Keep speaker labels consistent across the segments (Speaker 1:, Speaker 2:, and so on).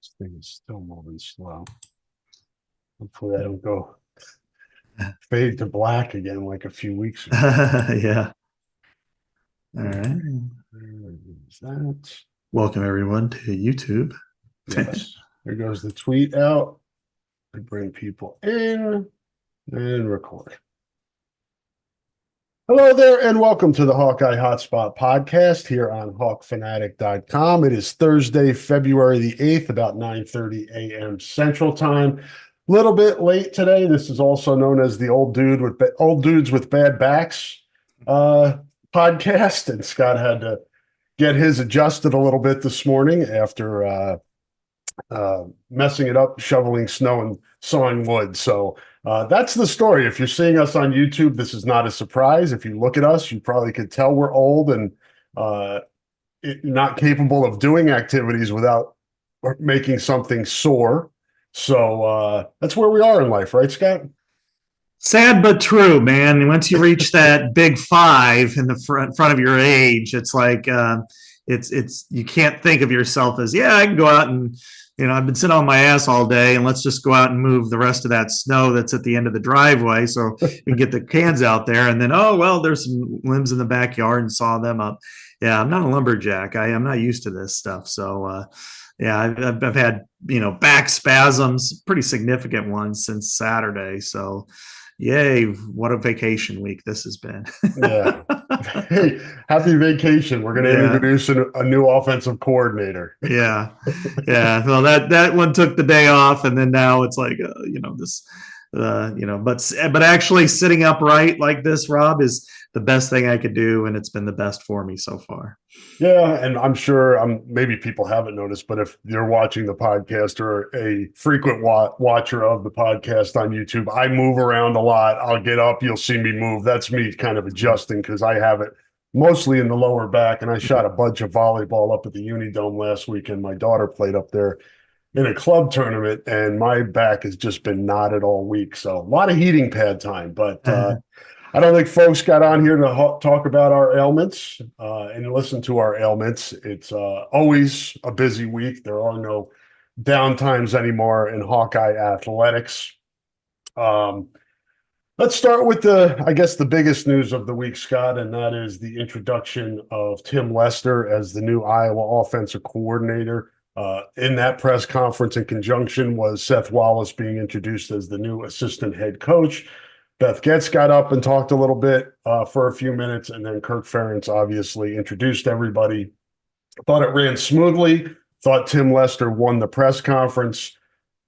Speaker 1: This thing is still moving slow. Hopefully I don't go fade to black again like a few weeks ago.
Speaker 2: Yeah. All right.
Speaker 1: There is that.
Speaker 2: Welcome everyone to YouTube.
Speaker 1: Yes. There goes the tweet out. I bring people in and record. Hello there, and welcome to the Hawkeye Hotspot podcast here on hawkfanatic.com. It is Thursday, February the 8th, about 9:30 a.m. Central Time. A little bit late today. This is also known as the old dudes with bad backs podcast, and Scott had to get his adjusted a little bit this morning after messing it up, shoveling snow and sawing wood. So that's the story. If you're seeing us on YouTube, this is not a surprise. If you look at us, you probably could tell we're old and not capable of doing activities without making something sore. So that's where we are in life, right, Scott?
Speaker 2: Sad but true, man. Once you reach that big five in the front of your age, it's like it's you can't think of yourself as, yeah, I can go out and I've been sitting on my ass all day and let's just go out and move the rest of that snow that's at the end of the driveway so we can get the cans out there. And then, oh, well, there's some limbs in the backyard and saw them up. Yeah, I'm not a lumberjack. I'm not used to this stuff. So, yeah, I've had, back spasms, pretty significant ones since Saturday. So, yay, what a vacation week this has been.
Speaker 1: Yeah. Hey, happy vacation. We're going to
Speaker 2: Yeah.
Speaker 1: introduce a new offensive coordinator.
Speaker 2: Yeah, yeah. Well, that one took the day off, and then now it's like, this, but actually sitting upright like this, Rob, is the best thing I could do, and it's been the best for me so far.
Speaker 1: Yeah, and I'm sure maybe people haven't noticed, but if you're watching the podcast or a frequent watcher of the podcast on YouTube, I move around a lot. I'll get up, you'll see me move. That's me kind of adjusting because I have it mostly in the lower back, and I shot a bunch of volleyball up at the Unidome last weekend. My daughter played up there in a club tournament, and my back has just been knotted all week. So a lot of heating pad time, but I don't think folks got on here to talk about our ailments and listen to our ailments. It's always a busy week. There are no downtimes anymore in Hawkeye athletics. Um, let's start with I guess, the biggest news of the week, Scott, and that is the introduction of Tim Lester as the new Iowa offensive coordinator. In that press conference, in conjunction, was Seth Wallace being introduced as the new assistant head coach. Beth Getz got up and talked a little bit for a few minutes, and then Kirk Ferentz obviously introduced everybody. Thought it ran smoothly. Thought Tim Lester won the press conference.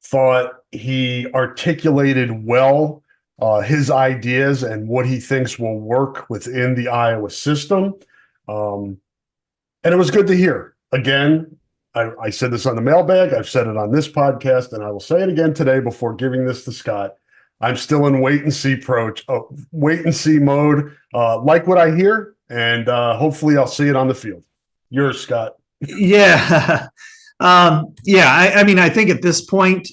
Speaker 1: Thought he articulated well his ideas and what he thinks will work within the Iowa system. And it was good to hear. Again, I said this on the mailbag. I've said it on this podcast, and I will say it again today before giving this to Scott. I'm still in wait and see mode. Like what I hear, and hopefully I'll see it on the field. Yours, Scott.
Speaker 2: Yeah. Yeah. I mean, I think at this point,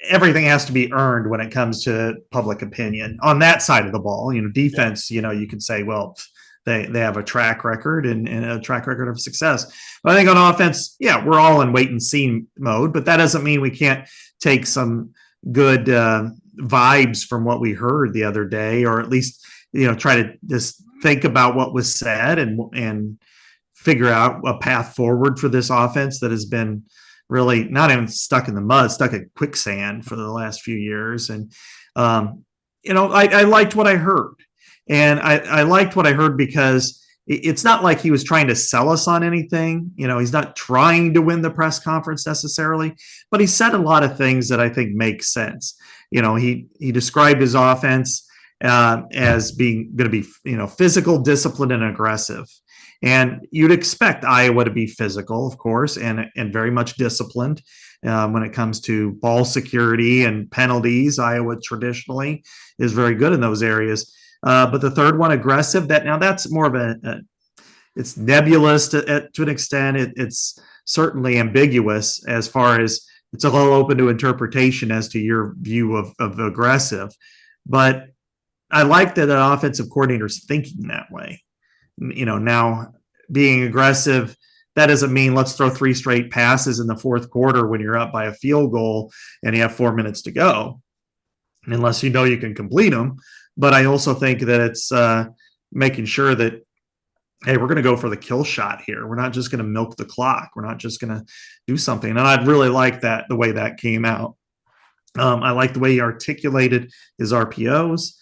Speaker 2: everything has to be earned when it comes to public opinion on that side of the ball. Defense, you can say, well, they have a track record and a track record of success. But I think on offense, yeah, we're all in wait and see mode, but that doesn't mean we can't take some good vibes from what we heard the other day, or at least try to just think about what was said and figure out a path forward for this offense that has been really not even stuck in the mud, stuck in quicksand for the last few years. And I liked what I heard, and I liked what I heard because it's not like he was trying to sell us on anything. He's not trying to win the press conference necessarily, but he said a lot of things that I think make sense. He described his offense as being going to be, physical, disciplined, and aggressive. And you'd expect Iowa to be physical, of course, and very much disciplined when it comes to ball security and penalties. Iowa traditionally is very good in those areas. But the third one, aggressive, that's more of it's nebulous to an extent. It's certainly ambiguous as far as it's a little open to interpretation as to your view of aggressive. But I like that an offensive coordinator is thinking that way. Now being aggressive that doesn't mean let's throw 3 straight passes in the fourth quarter when you're up by a field goal and you have 4 minutes to go, unless you know you can complete them. But I also think that it's making sure that, hey, we're going to go for the kill shot here. We're not just going to milk the clock. We're not just going to do something. And I'd really like that, the way that came out. I like the way he articulated his RPOs.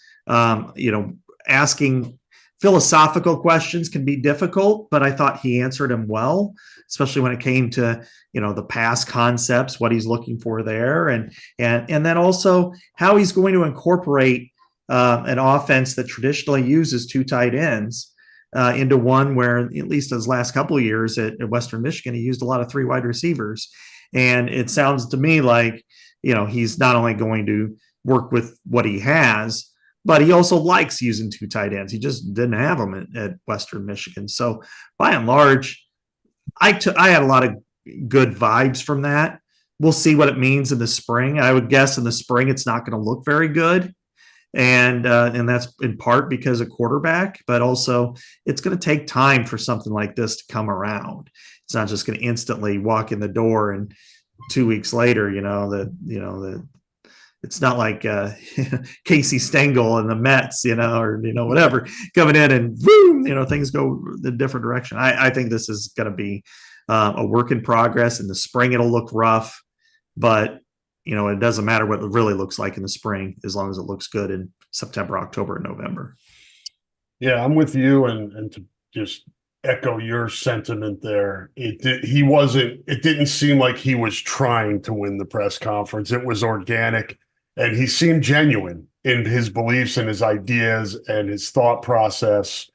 Speaker 2: Asking philosophical questions can be difficult, but I thought he answered them well, especially when it came to, the pass concepts, what he's looking for there. And then also how he's going to incorporate an offense that traditionally uses 2 tight ends into one where, at least his last couple of years at Western Michigan, he used a lot of 3 wide receivers. And it sounds to me like, he's not only going to work with what he has, but he also likes using 2 tight ends. He just didn't have them at Western Michigan. So by and large, I had a lot of good vibes from that. We'll see what it means in the spring. I would guess in the spring, it's not going to look very good. And that's in part because of quarterback, but also it's going to take time for something like this to come around. It's not just going to instantly walk in the door and 2 weeks later, it's not like Casey Stengel and the Mets, or whatever, coming in and boom, things go the different direction. I think this is going to be a work in progress. In the spring, it'll look rough, but it doesn't matter what it really looks like in the spring, as long as it looks good in September, October, and November.
Speaker 1: Yeah, I'm with you. And to just echo your sentiment there, it didn't seem like he was trying to win the press conference. It was organic, and he seemed genuine in his beliefs and his ideas and his thought process.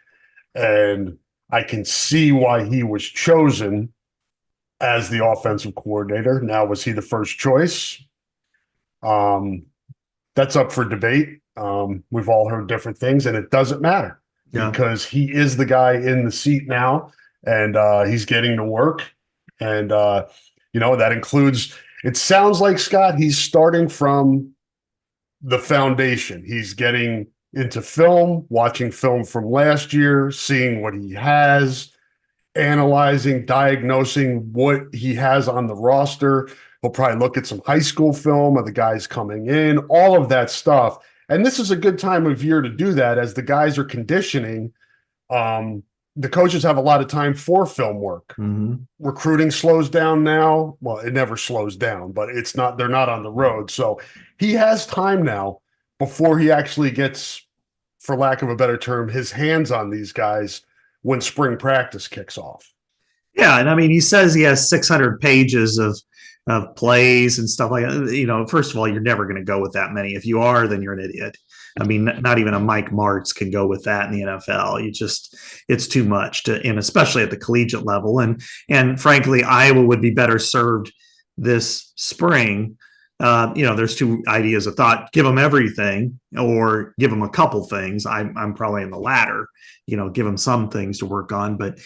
Speaker 1: And I can see why he was chosen as the offensive coordinator. Now, was he the first choice? That's up for debate. We've all heard different things, and it doesn't matter because he is the guy in the seat now, and he's getting to work. And that includes, it sounds like, Scott, he's starting from the foundation. He's getting into film, watching film from last year, seeing what he has, analyzing, diagnosing what he has on the roster. He'll probably look at some high school film of the guys coming in, all of that stuff. And this is a good time of year to do that as the guys are conditioning. The coaches have a lot of time for film work.
Speaker 2: Mm-hmm.
Speaker 1: Recruiting slows down now. Well, it never slows down, but they're not on the road. So he has time now before he actually gets, for lack of a better term, his hands on these guys when spring practice kicks off.
Speaker 2: Yeah. And I mean, he says he has 600 pages of plays and stuff like that. First of all, you're never going to go with that many. If you are, then you're an idiot. I mean, not even a Mike Martz can go with that in the NFL. It's too much and especially at the collegiate level. And frankly, Iowa would be better served this spring. There's 2 ideas of thought: give them everything or give them a couple things. I'm probably in the latter, give them some things to work on, but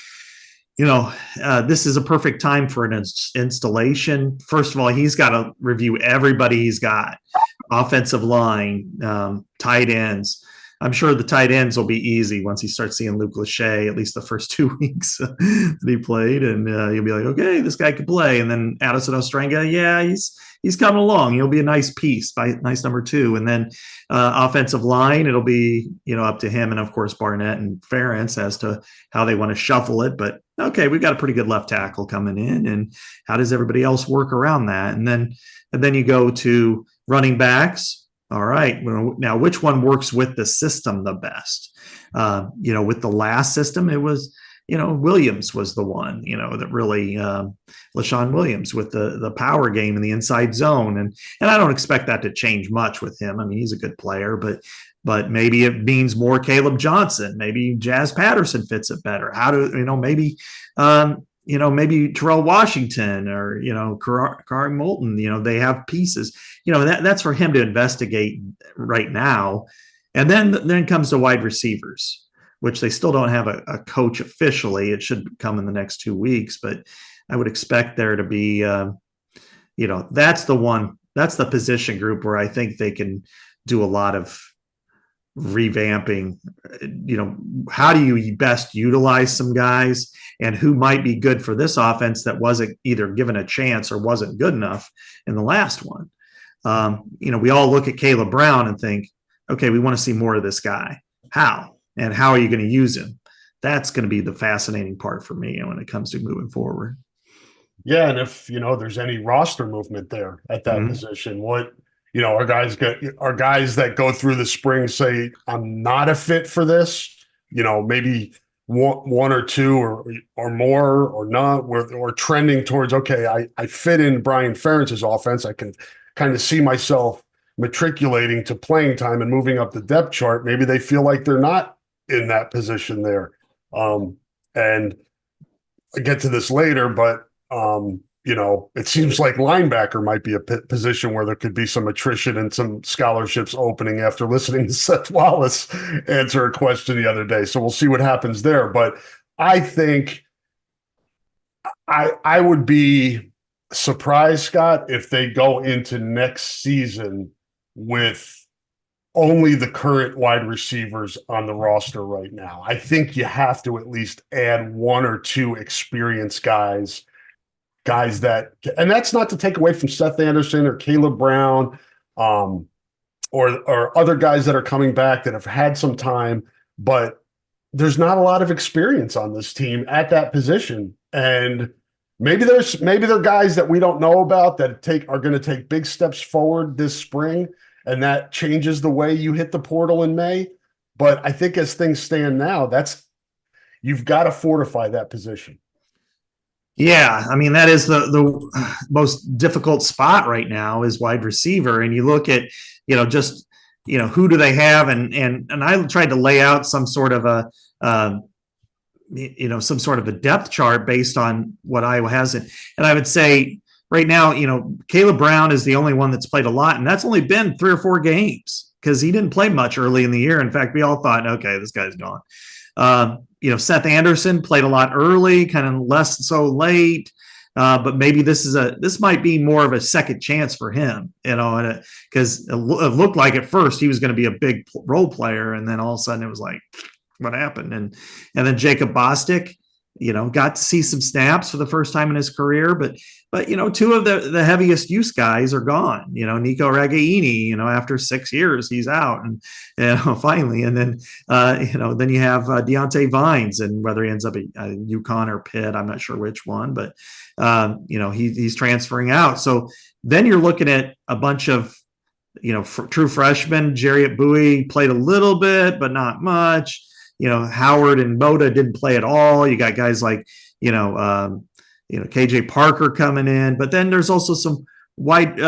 Speaker 2: this is a perfect time for an installation. First of all, he's got to review everybody he's got: offensive line, tight ends. I'm sure the tight ends will be easy once he starts seeing Luke Lachey, at least the first 2 weeks that he played. And you'll be like, okay, this guy could play. And then Addison Ostrenga, yeah, he's coming along. He'll be a nice piece, nice number 2. And then offensive line, it'll be, up to him and, of course, Barnett and Ferentz as to how they want to shuffle it. But, okay, we've got a pretty good left tackle coming in. And how does everybody else work around that? And then you go to running backs. All right. Now, which one works with the system the best? With the last system, it was, Williams was the one, that really, LaShawn Williams with the power game and the inside zone. And I don't expect that to change much with him. I mean, he's a good player, but maybe it means more Caleb Johnson. Maybe Jazz Patterson fits it better. Maybe Terrell Washington or, Kari Moulton, they have pieces, that's for him to investigate right now. And then comes the wide receivers, which they still don't have a coach officially. It should come in the next 2 weeks, but I would expect there to be, that's the position group where I think they can do a lot of revamping, how do you best utilize some guys and who might be good for this offense that wasn't either given a chance or wasn't good enough in the last one. We all look at Caleb Brown and think, okay, we want to see more of this guy. How? And how are you going to use him? That's going to be the fascinating part for me when it comes to moving forward.
Speaker 1: Yeah, and if there's any roster movement there at that position, what our guys that go through the spring say, I'm not a fit for this. Maybe one or two or more or not. We're trending towards, okay, I fit in Brian Ferentz's offense. I can kind of see myself matriculating to playing time and moving up the depth chart. Maybe they feel like they're not in that position there. And I get to this later, but it seems like linebacker might be a position where there could be some attrition and some scholarships opening after listening to Seth Wallace answer a question the other day. So we'll see what happens there. But I think I would be surprised, Scott, if they go into next season with only the current wide receivers on the roster right now. I think you have to at least add one or two experienced guys that, and that's not to take away from Seth Anderson or Caleb Brown, or other guys that are coming back that have had some time, but there's not a lot of experience on this team at that position. And maybe they're guys that we don't know about that are going to take big steps forward this spring, and that changes the way you hit the portal in May. But I think as things stand now, you've got to fortify that position.
Speaker 2: Yeah, I mean, that is the most difficult spot right now is wide receiver. And you look at, who do they have? And I tried to lay out some sort of a depth chart based on what Iowa has. And I would say right now, Caleb Brown is the only one that's played a lot, and that's only been 3 or 4 games because he didn't play much early in the year. In fact, we all thought, okay, this guy's gone. Seth Anderson played a lot early, kind of less so late. But maybe this might be more of a second chance for him, because it looked like at first he was going to be a big role player, and then all of a sudden it was like, what happened? And then Jacob Bostic, got to see some snaps for the first time in his career, but 2 of the heaviest use guys are gone. Nico Ragaini, after 6 years, he's out, and finally, and then then you have Deontay Vines, and whether he ends up at UConn or Pitt, I'm not sure which one, but he's transferring out. So then you're looking at a bunch of true freshmen. Jarriett Bowie played a little bit, but not much. Howard and Moda didn't play at all. You got guys like, KJ Parker coming in, but then there's also some white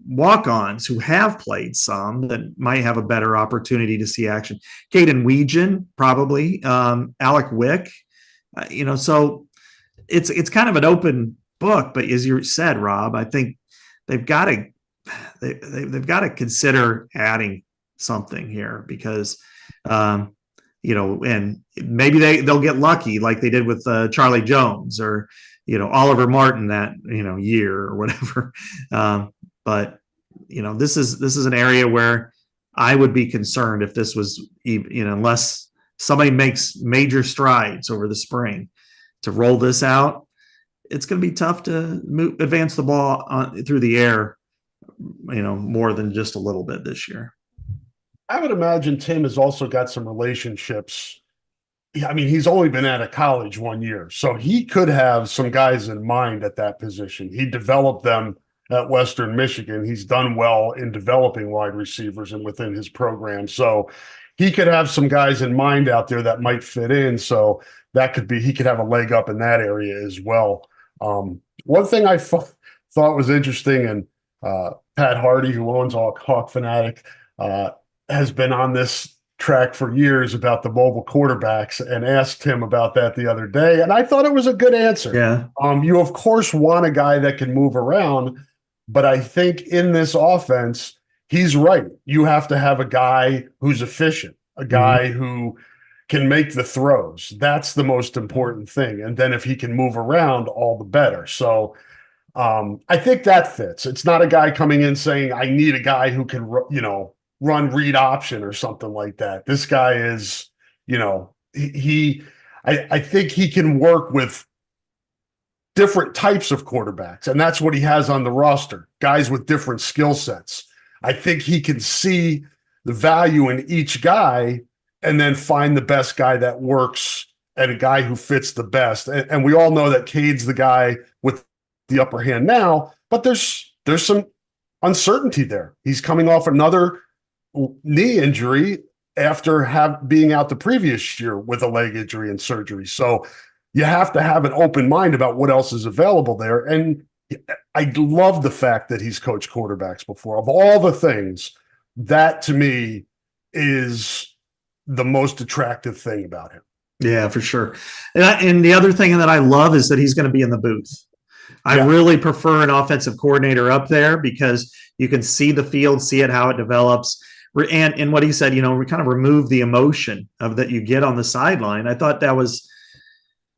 Speaker 2: walk-ons who have played some that might have a better opportunity to see action. Caden Weegan, probably, Alec Wick, so it's kind of an open book, but as you said, Rob, I think they've got to consider adding something here because, and maybe they'll get lucky like they did with Charlie Jones or, Oliver Martin that, year or whatever. But, this is an area where I would be concerned if this was, unless somebody makes major strides over the spring to roll this out, it's going to be tough to advance the ball through the air, more than just a little bit this year.
Speaker 1: I would imagine Tim has also got some relationships. I mean, he's only been out of college 1 year, so he could have some guys in mind at that position. He developed them at Western Michigan. He's done well in developing wide receivers and within his program. So he could have some guys in mind out there that might fit in. So that could be, he could have a leg up in that area as well. One thing I thought was interesting, and Pat Hardy, who owns Hawk Fanatic, has been on this track for years about the mobile quarterbacks, and asked him about that the other day. And I thought it was a good answer.
Speaker 2: Yeah.
Speaker 1: You of course want a guy that can move around, but I think in this offense, he's right. You have to have a guy who's efficient, a guy who can make the throws. That's the most important thing. And then if he can move around, all the better. So I think that fits. It's not a guy coming in saying, I need a guy who can, run read option or something like that. This guy is, you know, I think he can work with different types of quarterbacks, and that's what he has on the roster, guys with different skill sets. I think he can see the value in each guy and then find the best guy that works and a guy who fits the best. And we all know that Cade's the guy with the upper hand now, but there's some uncertainty there. He's coming off another knee injury after being out the previous year with a leg injury and surgery. So you have to have an open mind about what else is available there. And I love the fact that he's coached quarterbacks before. Of all the things, that to me is the most attractive thing about him.
Speaker 2: Yeah, for sure. And the other thing that I love is that he's going to be in the booth. I really prefer an offensive coordinator up there because you can see the field, see it, how it develops. And what he said, you know, we kind of remove the emotion of that you get on the sideline. I thought that was,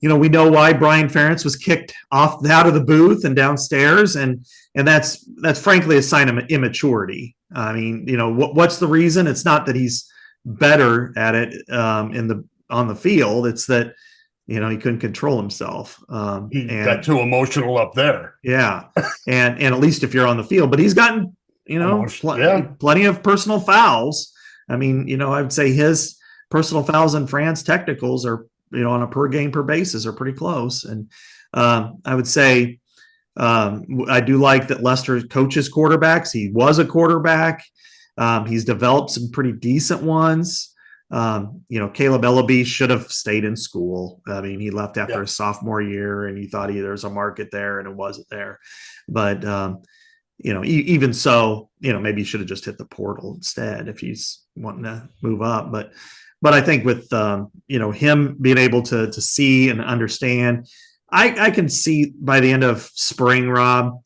Speaker 2: you know, we know why Brian Ferentz was kicked off out of the booth and downstairs, and that's frankly a sign of immaturity. I mean, you know, what's the reason? It's not that he's better at it on the field. It's that, you know, he couldn't control himself.
Speaker 1: He got too emotional up there.
Speaker 2: Yeah, and at least if you're on the field, but he's gotten, you know, plenty of personal fouls. I mean, you know, I would say his personal fouls in France technicals are, you know, on a per game per basis are pretty close. And I would say I do like that Lester coaches quarterbacks. He was a quarterback. He's developed some pretty decent ones. You know, Caleb Ellaby should have stayed in school. I mean, he left after his sophomore year and he thought there's a market there and it wasn't there. But, you know, even so, you know, maybe he should have just hit the portal instead if he's wanting to move up. But I think with, you know, him being able to see and understand, I can see by the end of spring, Rob,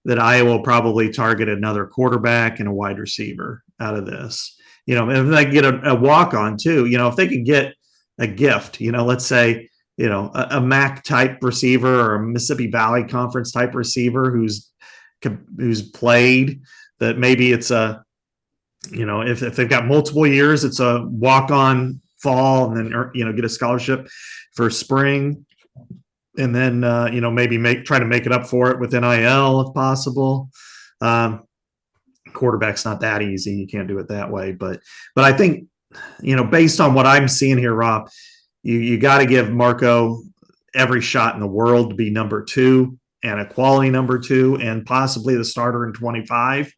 Speaker 2: that Iowa will probably target another quarterback and a wide receiver out of this. You know, if they get a walk-on too, you know, if they can get a gift, you know, let's say, you know, a MAC type receiver or a Mississippi Valley Conference type receiver who's played, that maybe it's a, you know, if they've got multiple years, it's a walk-on fall and then, you know, get a scholarship for spring. And then, you know, maybe try to make it up for it with NIL if possible. Quarterback's not that easy. You can't do it that way. But I think, you know, based on what I'm seeing here, Rob, you got to give Marco every shot in the world to be number 2 and a quality number 2 and possibly the starter in 25.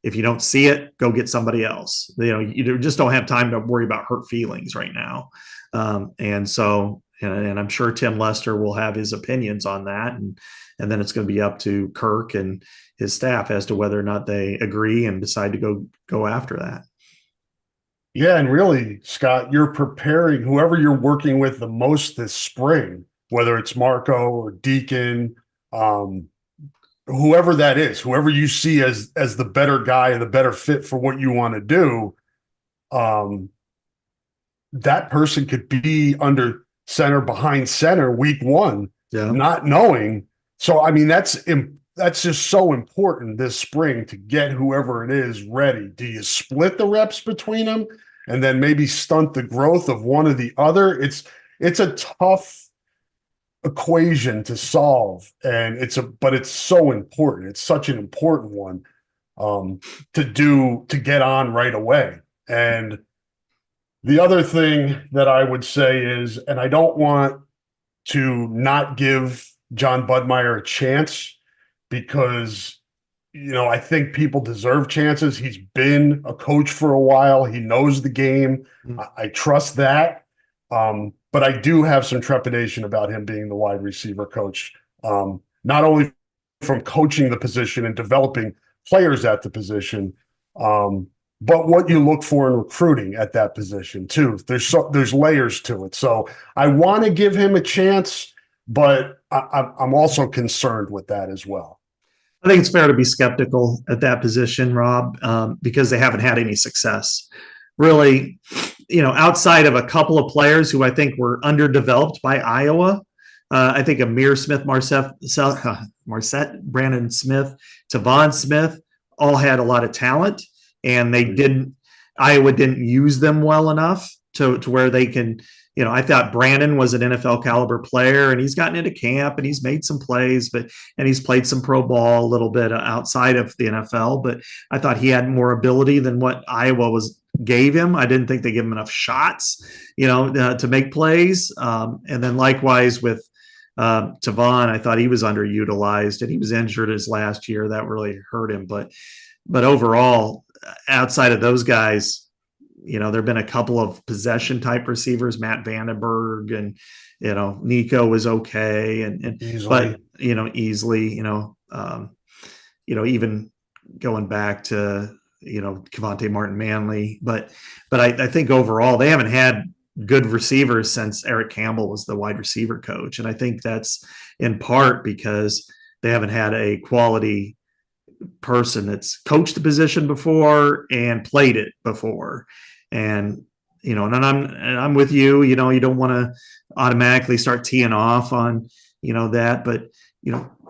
Speaker 2: If you don't see it, go get somebody else. You know, you just don't have time to worry about hurt feelings right now. And so, and I'm sure Tim Lester will have his opinions on that. And then it's going to be up to Kirk and his staff as to whether or not they agree and decide to go after that.
Speaker 1: Yeah. And really, Scott, you're preparing whoever you're working with the most this spring, whether it's Marco or Deacon, whoever that is, whoever you see as the better guy and the better fit for what you want to do, that person could be under center behind center week 1, not knowing. So, I mean, that's just so important this spring to get whoever it is ready. Do you split the reps between them and then maybe stunt the growth of one or the other? It's a tough equation to solve, and but it's so important. It's such an important one to get on right away. And the other thing that I would say is, and I don't want to not give John Budmeyer a chance because, you know, I think people deserve chances. He's been a coach for a while. He knows the game. I trust that. But I do have some trepidation about him being the wide receiver coach, not only from coaching the position and developing players at the position, but what you look for in recruiting at that position too. There's layers to it. So I want to give him a chance, but I'm also concerned with that as well.
Speaker 2: I think it's fair to be skeptical at that position, Rob, because they haven't had any success. Really, you know, outside of a couple of players who I think were underdeveloped by Iowa, I think Amir Smith, Marset, Brandon Smith, Tavon Smith all had a lot of talent, and they didn't Iowa didn't use them well enough to where they can, I thought Brandon was an NFL caliber player, and he's gotten into camp and he's made some plays, and he's played some pro ball a little bit outside of the NFL, but I thought he had more ability than what Iowa gave him. I didn't think they gave him enough shots, to make plays. And then likewise with Tavon, I thought he was underutilized, and he was injured his last year. That really hurt him. But overall, outside of those guys, there have been a couple of possession type receivers, Matt Vandenberg, and Nico was okay, and
Speaker 1: Easily.
Speaker 2: but easily, even going back to Cavante Martin Manley, but I think overall they haven't had good receivers since Eric Campbell was the wide receiver coach, and I think that's in part because they haven't had a quality person that's coached the position before and played it before. And and I'm with you. You don't want to automatically start teeing off on that, but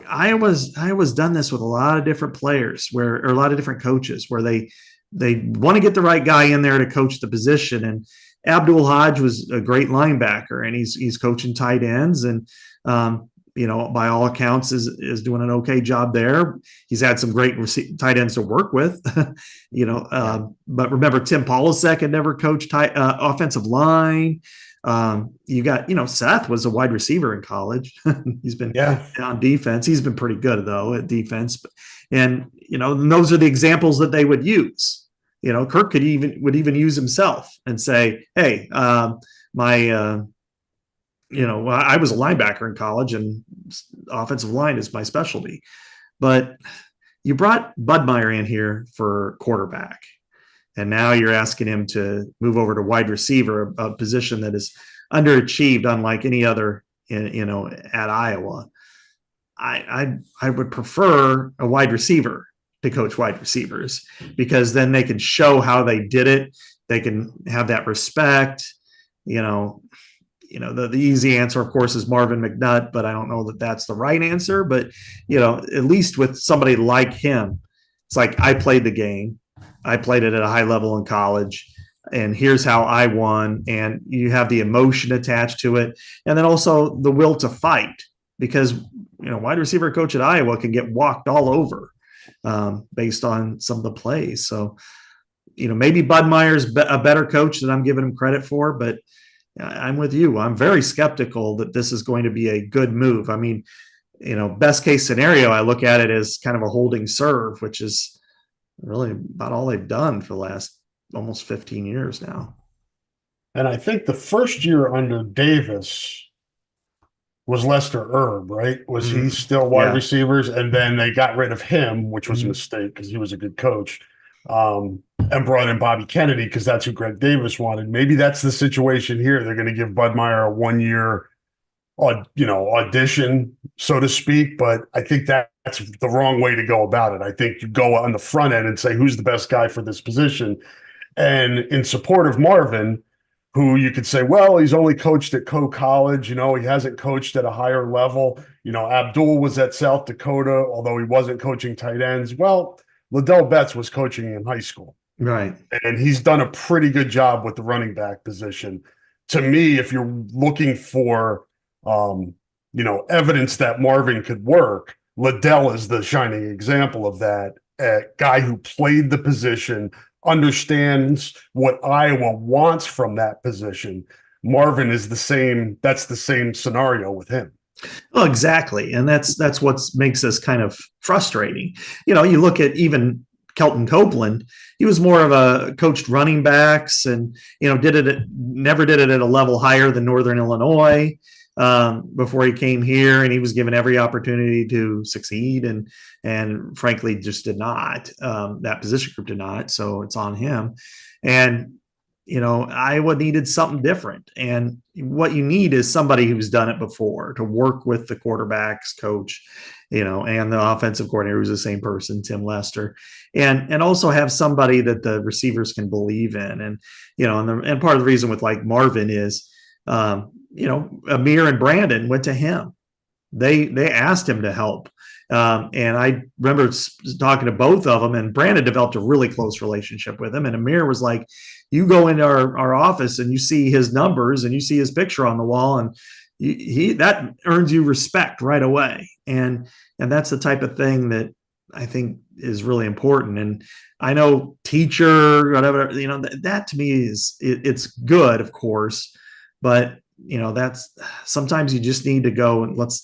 Speaker 2: Iowa's done this with a lot of different players, or a lot of different coaches, where they want to get the right guy in there to coach the position. And Abdul Hodge was a great linebacker, and he's coaching tight ends, and by all accounts is doing an okay job there. He's had some great tight ends to work with, but remember Tim Polasek had never coached offensive line. You got, Seth was a wide receiver in college. He's been on defense. He's been pretty good though at defense. And those are the examples that they would use. Kirk would even use himself and say, hey, I was a linebacker in college, and offensive line is my specialty. But you brought Bud Meyer in here for quarterback, and now you're asking him to move over to wide receiver, a position that is underachieved, unlike any other, at Iowa. I would prefer a wide receiver to coach wide receivers, because then they can show how they did it. They can have that respect, the easy answer, of course, is Marvin McNutt, but I don't know that that's the right answer. But, at least with somebody like him, it's like, I played the game. I played it at a high level in college, and here's how I won. And you have the emotion attached to it. And then also the will to fight, because, wide receiver coach at Iowa can get walked all over based on some of the plays. So, maybe Bud Meyer's a better coach than I'm giving him credit for, but I'm with you. I'm very skeptical that this is going to be a good move. I mean, best case scenario, I look at it as kind of a holding serve, which is really about all they've done for the last almost 15 years now.
Speaker 1: And I think the first year under Davis was Lester Erb, right? Was he still wide receivers? And then they got rid of him, which was a mistake because he was a good coach. And brought in Bobby Kennedy because that's who Greg Davis wanted. Maybe that's the situation here. They're going to give Bud Meyer a 1-year, audition, so to speak. But I think that's the wrong way to go about it. I think you go on the front end and say, who's the best guy for this position? And in support of Marvin, who you could say, well, he's only coached at college, he hasn't coached at a higher level. Abdul was at South Dakota, although he wasn't coaching tight ends. Well, Liddell Betts was coaching in high school.
Speaker 2: Right.
Speaker 1: And he's done a pretty good job with the running back position. To me, if you're looking for, evidence that Marvin could work, Liddell is the shining example of that. A guy who played the position, understands what Iowa wants from that position. Marvin is the same. That's the same scenario with him.
Speaker 2: Well, exactly. And that's what makes this kind of frustrating. You look at even Kelton Copeland, he was more of a coached running backs, and never did it at a level higher than Northern Illinois before he came here, and he was given every opportunity to succeed, and frankly just did not. That position group did not, so it's on him. And Iowa needed something different, and what you need is somebody who's done it before to work with the quarterbacks coach, and the offensive coordinator who's the same person, Tim Lester, and also have somebody that the receivers can believe in. And and part of the reason with like Marvin is Amir and Brandon went to him. they asked him to help. And I remember talking to both of them, and Brandon developed a really close relationship with him. And Amir was like, you go into our office and you see his numbers and you see his picture on the wall, and he that earns you respect right away. And that's the type of thing that I think is really important. And I know teacher, whatever, that to me it's good, of course, but that's sometimes you just need to go and let's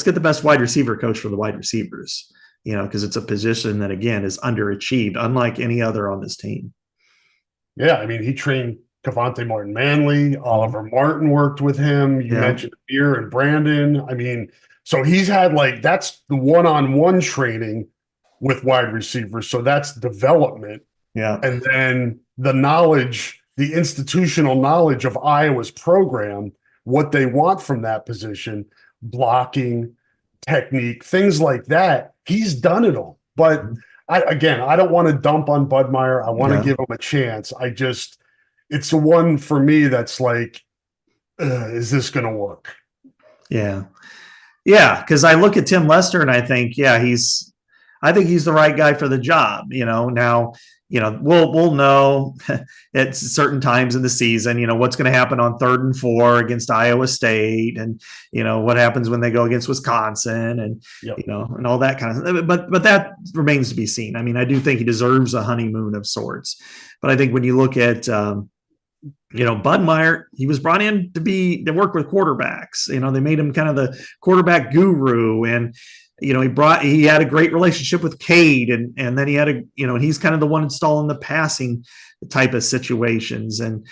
Speaker 2: get the best wide receiver coach for the wide receivers, because it's a position that, again, is underachieved, unlike any other on this team.
Speaker 1: Yeah, I mean, he trained Cavante Martin-Manley. Oliver Martin worked with him. You mentioned Amir and Brandon. I mean, so he's had that's the one-on-one training with wide receivers. So that's development.
Speaker 2: Yeah.
Speaker 1: And then the knowledge, the institutional knowledge of Iowa's program, what they want from that position, blocking, technique, things like that. He's done it all. But I don't want to dump on Budmeyer. I want to give him a chance. It's the one for me that's like, is this going to work?
Speaker 2: Yeah. Yeah. Because I look at Tim Lester and I think, I think he's the right guy for the job. Now, we'll know at certain times in the season, what's going to happen on 3rd and 4 against Iowa State, and what happens when they go against Wisconsin, and and all that kind of. But that remains to be seen. I mean, I do think he deserves a honeymoon of sorts, but I think when you look at Budmeyer, he was brought in to work with quarterbacks. They made him kind of the quarterback guru, and he had a great relationship with Cade, and then he had and he's kind of the one installing the passing type of situations. And,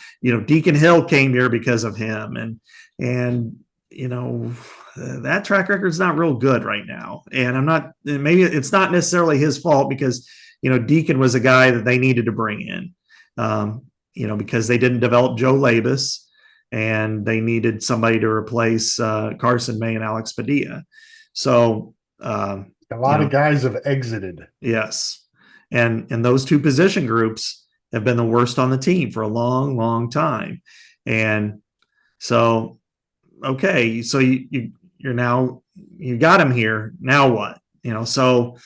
Speaker 2: Deacon Hill came here because of him. And that track record is not real good right now. And maybe it's not necessarily his fault, because, Deacon was a guy that they needed to bring in, because they didn't develop Joe Labus, and they needed somebody to replace Carson May and Alex Padilla. So,
Speaker 1: a lot of guys have exited.
Speaker 2: Yes. And those two position groups have been the worst on the team for a long, long time. And so, okay, so you got him here. Now what? So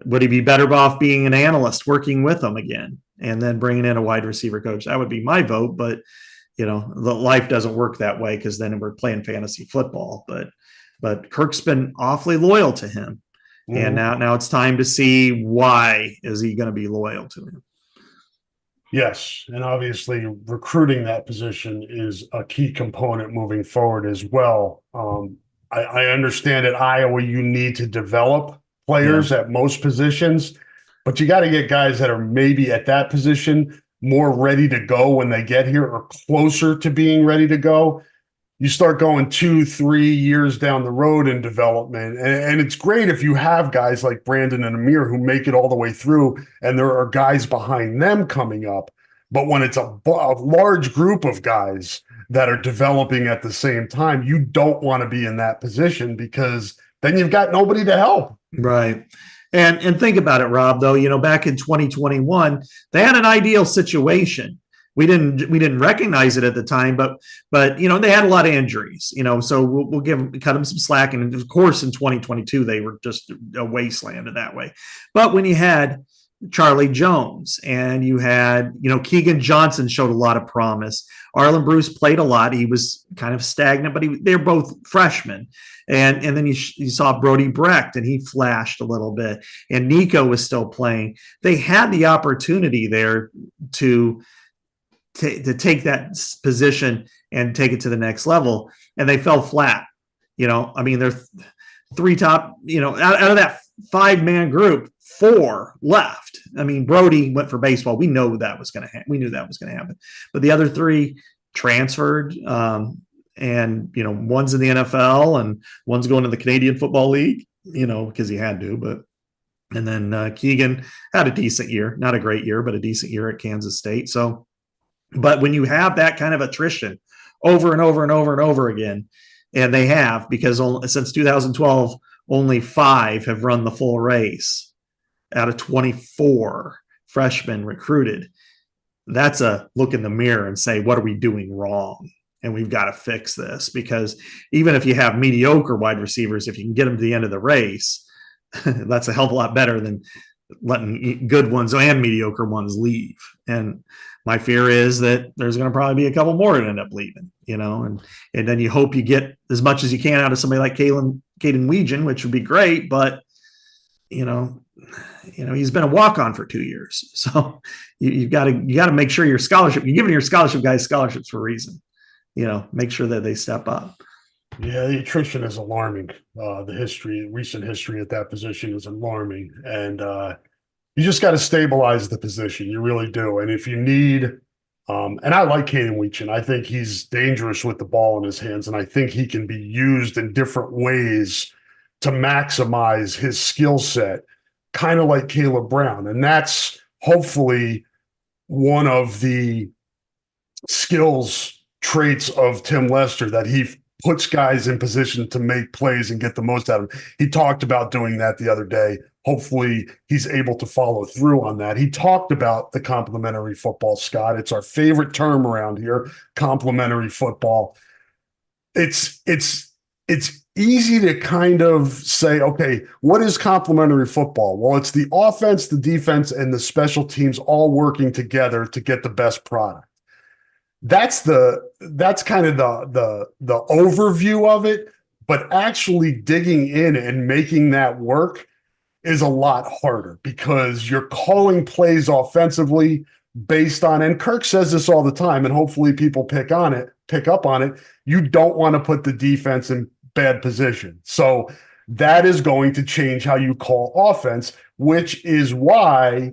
Speaker 2: would he be better off being an analyst, working with them again, and then bringing in a wide receiver coach? That would be my vote. But, the life doesn't work that way, because then we're playing fantasy football. But Kirk's been awfully loyal to him. And now it's time to see, why is he going to be loyal to him?
Speaker 1: Yes. And obviously recruiting that position is a key component moving forward as well. I understand at Iowa, you need to develop players at most positions, but you got to get guys that are maybe at that position more ready to go when they get here, or closer to being ready to go. You start going 2-3 years down the road in development. And it's great if you have guys like Brandon and Amir who make it all the way through, and there are guys behind them coming up. But when it's a large group of guys that are developing at the same time, you don't want to be in that position, because then you've got nobody to help.
Speaker 2: Right. And think about it, Rob, though, back in 2021, they had an ideal situation. We didn't recognize it at the time, but they had a lot of injuries, so we'll cut them some slack. And of course, in 2022, they were just a wasteland in that way. But when you had Charlie Jones, and you had, Keegan Johnson showed a lot of promise. Arlen Bruce played a lot. He was kind of stagnant, but they're both freshmen. And then you saw Brody Brecht, and he flashed a little bit. And Nico was still playing. They had the opportunity there to take that position and take it to the next level, and they fell flat. They're 3 top, out of that 5-man group, 4 left. Brody went for baseball. We know that was going to happen. We knew that was going to happen. But the other 3 transferred, and one's in the NFL, and one's going to the Canadian Football League, because he had to. But and then Keegan had a decent year, not a great year, but a decent year at Kansas State. So. But when you have that kind of attrition over and over and over and over again, and they have, because since 2012, only 5 have run the full race out of 24 freshmen recruited. That's a look in the mirror and say, what are we doing wrong? and we've got to fix this, because even if you have mediocre wide receivers, if you can get them to the end of the race, that's a hell of a lot better than letting good ones and mediocre ones leave. And my fear is that there's going to probably be a couple more that end up leaving, and then you hope you get as much as you can out of somebody like Caden Weegan, which would be great, but he's been a walk-on for 2 years. So you got to make sure you're giving your scholarship guys scholarships for a reason. Make sure that they step up.
Speaker 1: Yeah, the attrition is alarming. Recent history at that position is alarming. And you just got to stabilize the position. You really do. And if you need, and I like Caden Weegan. I think he's dangerous with the ball in his hands. And I think he can be used in different ways to maximize his skill set, kind of like Caleb Brown. And that's hopefully one of the traits of Tim Lester, that he puts guys in position to make plays and get the most out of them. He talked about doing that the other day. Hopefully he's able to follow through on that. He talked about the complementary football, Scott. It's our favorite term around here, complementary football. It's easy to kind of say, okay, what is complementary football? Well, it's the offense, the defense, and the special teams all working together to get the best product. That's kind of the overview of it, but actually digging in and making that work is a lot harder, because you're calling plays offensively based on, and Kirk says this all the time, and hopefully people pick up on it. You don't want to put the defense in bad position. So that is going to change how you call offense, which is why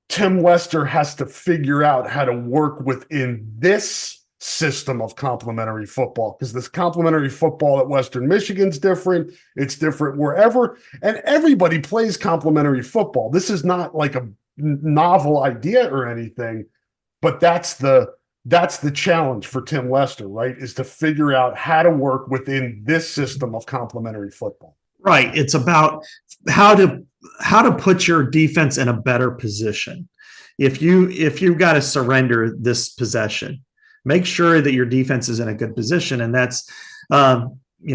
Speaker 1: Tim Lester has to figure out how to work within this system of complementary football, because this complementary football at Western Michigan's different. It's different wherever, and everybody plays complementary football. This is not like a novel idea or anything, but that's the challenge for Tim Lester, right? Is to figure out how to work within this system of complementary football.
Speaker 2: Right. It's about how to put your defense in a better position. If you've got to surrender this possession, make sure that your defense is in a good position. And that's,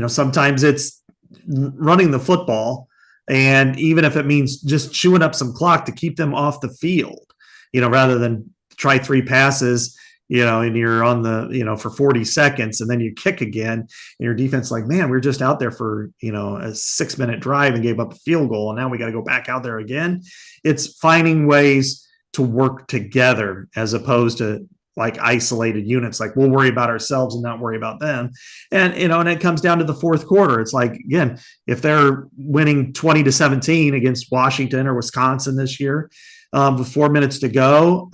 Speaker 2: sometimes it's running the football. And even if it means just chewing up some clock to keep them off the field, rather than try 3 passes, and you're on the, for 40 seconds and then you kick again, and your defense like, man, we're just out there for, a 6-minute drive and gave up a field goal, and now we got to go back out there again. It's finding ways to work together as opposed to like isolated units. Like, we'll worry about ourselves and not worry about them. And, and it comes down to the fourth quarter. It's like, again, if they're winning 20-17 against Washington or Wisconsin this year, with 4 minutes to go,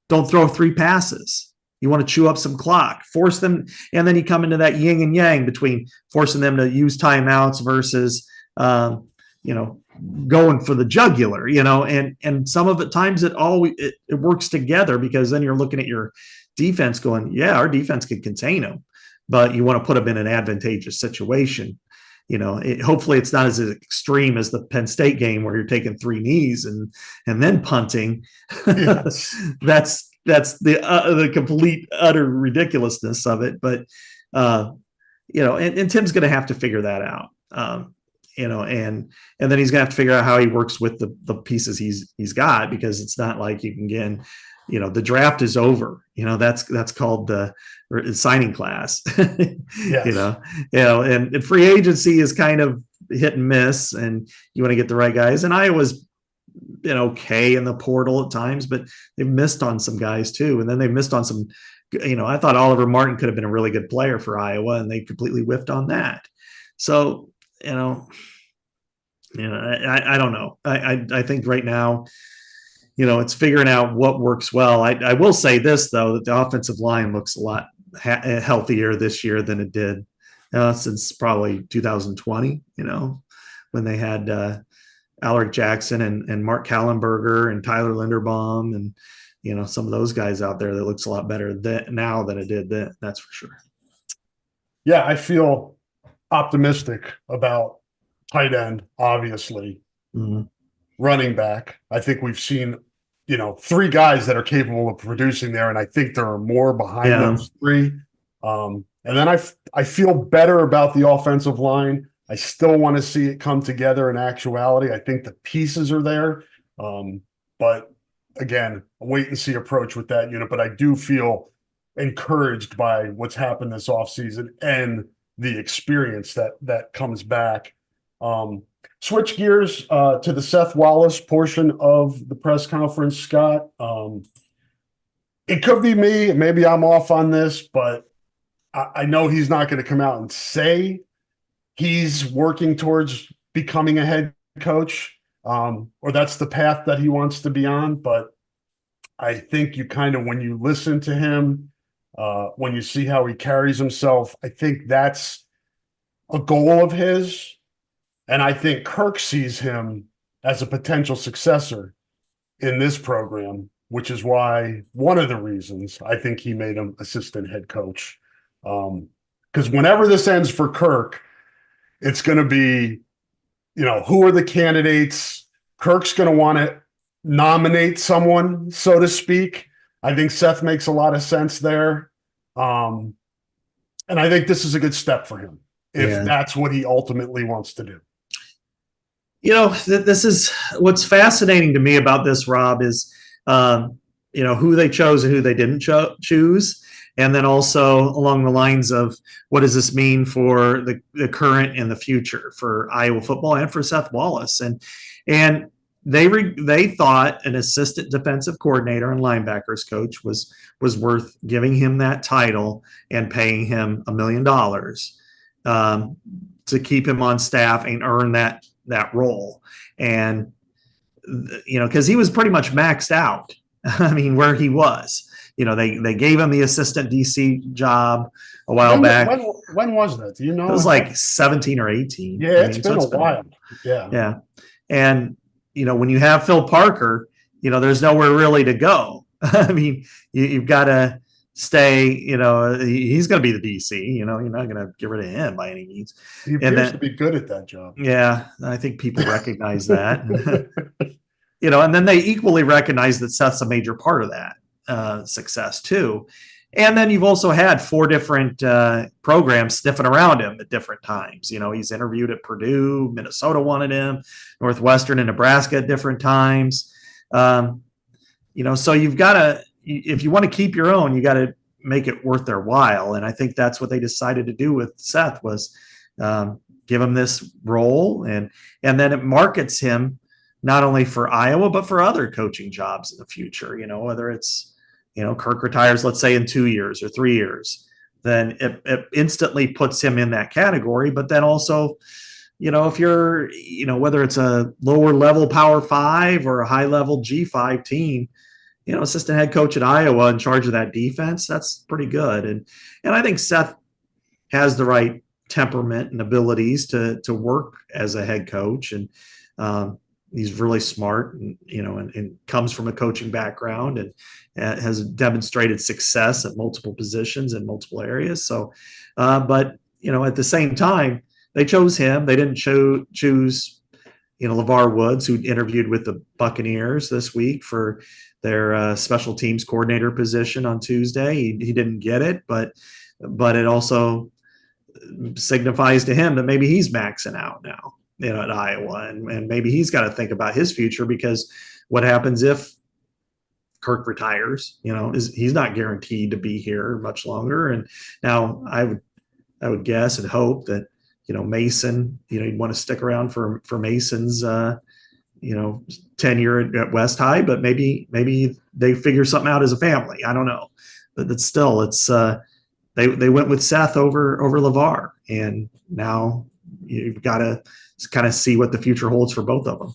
Speaker 2: don't throw 3 passes. You want to chew up some clock, force them. And then you come into that yin and yang between forcing them to use timeouts versus, going for the jugular, and some of the times it works together, because then you're looking at your defense going, yeah, our defense can contain them, but you want to put them in an advantageous situation. Hopefully it's not as extreme as the Penn State game where you're taking 3 knees and then punting. Yes. that's the complete utter ridiculousness of it. But and Tim's going to have to figure that out. And then he's gonna have to figure out how he works with the pieces he's got, because it's not like you can get, the draft is over. That's called the signing class. Yes. And free agency is kind of hit and miss, and you want to get the right guys. And Iowa's been okay in the portal at times, but they've missed on some guys too. And then they've missed on some, I thought Oliver Martin could have been a really good player for Iowa, and they completely whiffed on that. So, I don't know. I think right now, it's figuring out what works well. I will say this, though, that the offensive line looks a lot healthier this year than it did since probably 2020, when they had Alaric Jackson and Mark Kallenberger and Tyler Linderbaum and, some of those guys out there. That looks a lot better now than it did then. That's for sure.
Speaker 1: Yeah, I feel optimistic about tight end, obviously. Mm-hmm. Running back, I think we've seen three guys that are capable of producing there, and I think there are more behind those three. And then I feel better about the offensive line. I still want to see it come together in actuality. I think the pieces are there. But again, a wait and see approach with that unit. But I do feel encouraged by what's happened this offseason and the experience that comes back. Switch gears to the Seth Wallace portion of the press conference, Scott. It could be me. Maybe I'm off on this, but I know he's not going to come out and say he's working towards becoming a head coach, or that's the path that he wants to be on. But I think you kind of, when you listen to him, when you see how he carries himself, I think that's a goal of his. And I think Kirk sees him as a potential successor in this program, which is why one of the reasons I think he made him assistant head coach. Because whenever this ends for Kirk, it's going to be, who are the candidates? Kirk's going to want to nominate someone, so to speak. I think Seth makes a lot of sense there. And I think this is a good step for him if that's what he ultimately wants to do.
Speaker 2: This is what's fascinating to me about this, Rob, is, who they chose and who they didn't choose. And then also along the lines of what does this mean for the current and the future for Iowa football and for Seth Wallace. And they thought an assistant defensive coordinator and linebackers coach was worth giving him that title and paying him $1 million to keep him on staff and earn that role. And, because he was pretty much maxed out. I mean, where he was. They gave him the assistant DC job a while back.
Speaker 1: When was that? Do you know?
Speaker 2: It was like 17 or 18.
Speaker 1: Yeah, it's been a while. Yeah.
Speaker 2: Yeah. And, when you have Phil Parker, there's nowhere really to go. I mean, you've got to stay, he's going to be the DC, you're not going to get rid of him by any means.
Speaker 1: He appears to be good at that job.
Speaker 2: Yeah. I think people recognize that. And then they equally recognize that Seth's a major part of that success too. And then you've also had 4 different programs sniffing around him at different times. He's interviewed at Purdue, Minnesota wanted him, Northwestern and Nebraska at different times. So you've got to, if you want to keep your own, you got to make it worth their while. And I think that's what they decided to do with Seth was give him this role. And then it markets him not only for Iowa, but for other coaching jobs in the future, whether it's, Kirk retires, let's say in 2 years or 3 years, then it instantly puts him in that category. But then also, if you're, whether it's a lower level Power 5 or a high level G5 team, assistant head coach at Iowa in charge of that defense, that's pretty good. And I think Seth has the right temperament and abilities to work as a head coach. And he's really smart and, and comes from a coaching background and has demonstrated success at multiple positions in multiple areas. So, but, at the same time, they chose him. They didn't choose, LeVar Woods, who interviewed with the Buccaneers this week for their special teams coordinator position on Tuesday. He didn't get it, but it also signifies to him that maybe he's maxing out now, at Iowa, and maybe he's got to think about his future, because what happens if Kirk retires? He's not guaranteed to be here much longer. And now I would guess and hope that Mason, you'd want to stick around for Mason's tenure at West High, but maybe they figure something out as a family. I don't know, but it's still they went with Seth over LeVar, and now you've got to kind of see what the future holds for both of them.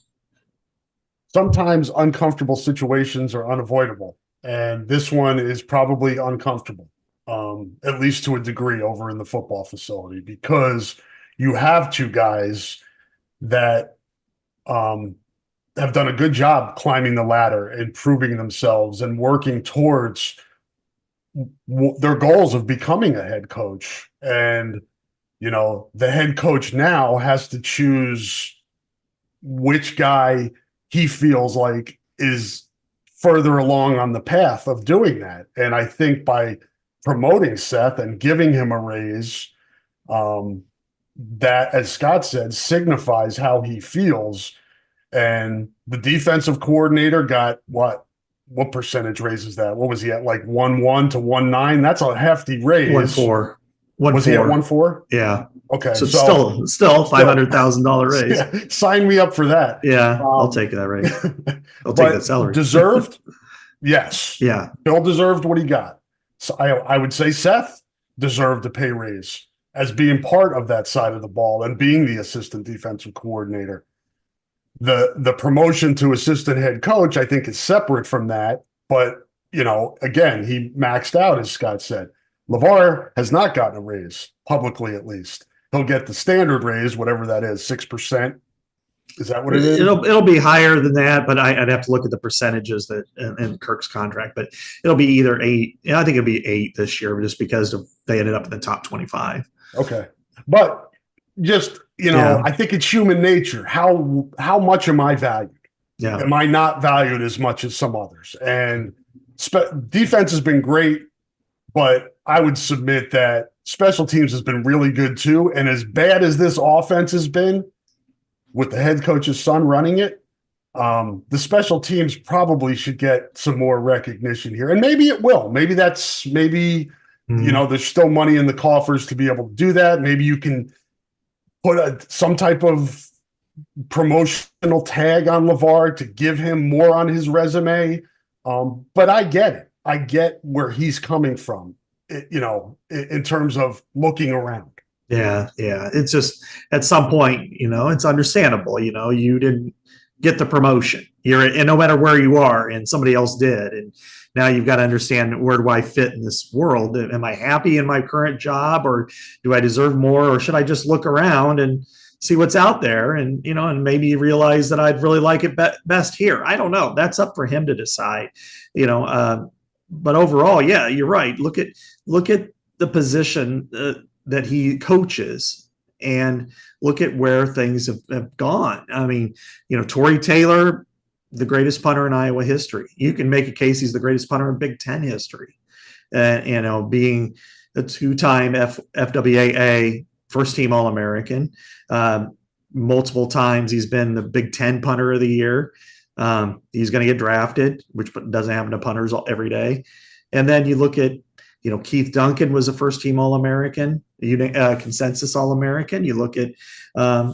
Speaker 1: Sometimes uncomfortable situations are unavoidable, and this one is probably uncomfortable, at least to a degree over in the football facility, because you have 2 guys that have done a good job climbing the ladder and proving themselves and working towards their goals of becoming a head coach. And, the head coach now has to choose which guy he feels like is further along on the path of doing that. And I think by promoting Seth and giving him a raise, that, as Scott said, signifies how he feels. And the defensive coordinator got what percentage raise is that? What was he at? Like 1.1 to 1.9? That's a hefty raise.
Speaker 2: 1.4.
Speaker 1: Was he at 1.4?
Speaker 2: Yeah.
Speaker 1: Okay.
Speaker 2: So still $500,000 raise.
Speaker 1: Yeah, sign me up for that.
Speaker 2: Yeah, I'll take that raise. I'll take that salary.
Speaker 1: Deserved? Yes.
Speaker 2: Yeah.
Speaker 1: Bill deserved what he got. So I would say Seth deserved a pay raise as being part of that side of the ball and being the assistant defensive coordinator. The promotion to assistant head coach, I think, is separate from that. But, again, he maxed out, as Scott said. LeVar has not gotten a raise, publicly at least. He'll get the standard raise, whatever that is, 6%. Is that what it is?
Speaker 2: It'll be higher than that, but I'd have to look at the percentages that in Kirk's contract. But it'll be either 8. Yeah, I think it'll be 8 this year, just because they ended up in the top 25.
Speaker 1: Okay, but just I think it's human nature. How much am I valued?
Speaker 2: Yeah,
Speaker 1: am I not valued as much as some others? And defense has been great, but I would submit that special teams has been really good too. And as bad as this offense has been, with the head coach's son running it, the special teams probably should get some more recognition here. And maybe it will. Maybe there's still money in the coffers to be able to do that. Maybe you can put some type of promotional tag on LeVar to give him more on his resume. But I get it. I get where he's coming from, in terms of looking around.
Speaker 2: Yeah. It's just at some point, it's understandable. You didn't get the promotion. And no matter where you are, and somebody else did, and now you've got to understand, where do I fit in this world? Am I happy in my current job, or do I deserve more, or should I just look around and see what's out there, and and maybe realize that I'd really like it best here? I don't know. That's up for him to decide. But overall, yeah, you're right. Look at the position that he coaches, and look at where things have gone. I mean, Torrey Taylor, the greatest punter in Iowa history. You can make a case he's the greatest punter in Big Ten history. Being a 2-time FWAA first-team All-American. Multiple times he's been the Big Ten punter of the year. He's going to get drafted, which doesn't happen to punters every day. And then you look at, Keith Duncan was a first-team All-American, consensus All-American. You look at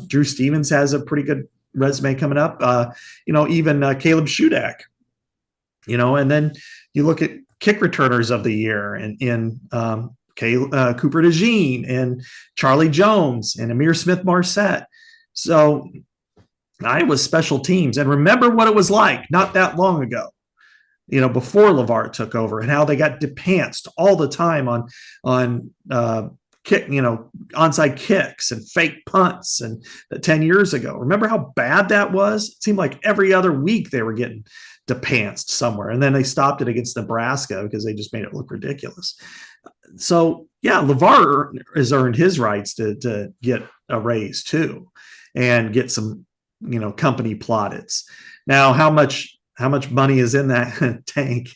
Speaker 2: Drew Stevens has a pretty good resume coming up. Even Caleb Shudak. And then you look at kick returners of the year, and Cooper DeJean and Charlie Jones and Amir Smith-Marset. So Iowa's special teams, and remember what it was like not that long ago, before LeVar took over, and how they got depantsed all the time on onside kicks and fake punts, and 10 years ago. Remember how bad that was? It seemed like every other week they were getting depantsed somewhere, and then they stopped it against Nebraska because they just made it look ridiculous. So yeah, LeVar has earned his rights to get a raise too, and get some company plaudits. Now, how much money is in that tank,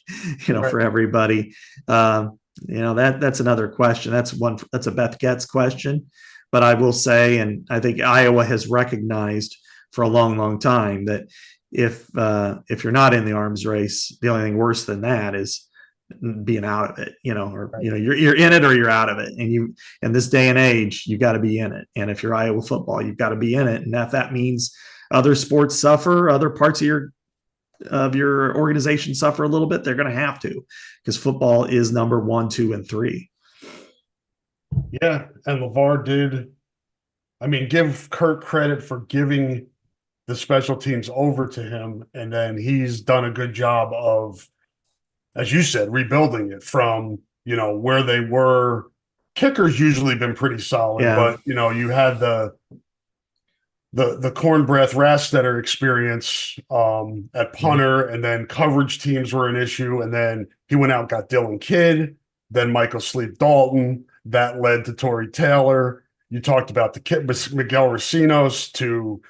Speaker 2: right, for everybody? That's another question. That's a Beth Getz question. But I will say, and I think Iowa has recognized for a long, long time, that if you're not in the arms race, the only thing worse than that is being out of it, right. You're in it or you're out of it. And in this day and age, you got to be in it. And if you're Iowa football, you've got to be in it. And if that means other sports suffer, other parts of your organization suffer a little bit, they're going to have to, because football is number 1, 2, and 3.
Speaker 1: Yeah. And LeVar did, give Kirk credit for giving the special teams over to him. And then he's done a good job of, as you said, rebuilding it from, where they were. Kickers usually been pretty solid, yeah. But, you had the Cornbreath Rastetter experience at punter, and then coverage teams were an issue. And then he went out and got Dylan Kidd, then Michael Sleep Dalton. That led to Torrey Taylor. You talked about the kid, Miguel Racinos, to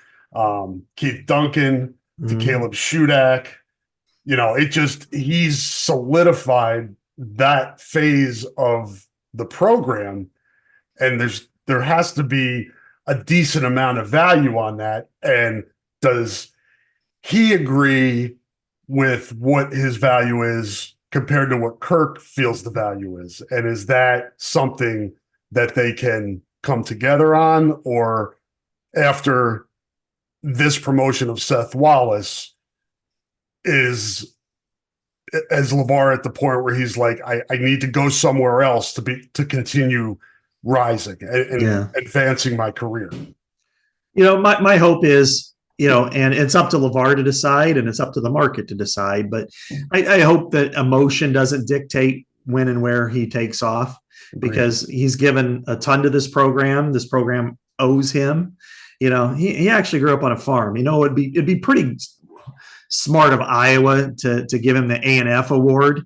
Speaker 1: Keith Duncan, to Caleb Shudak. he's solidified that phase of the program, and there has to be a decent amount of value on that. And does he agree with what his value is compared to what Kirk feels the value is? And is that something that they can come together on? Or after this promotion of Seth Wallace, is LeVar at the point where he's like, I need to go somewhere else to continue rising and advancing my career?
Speaker 2: My hope is, and it's up to LeVar to decide, and it's up to the market to decide. But I hope that emotion doesn't dictate when and where he takes off, because he's given a ton to this program. This program owes him. He actually grew up on a farm. It'd be pretty smart of Iowa to give him the A&F award.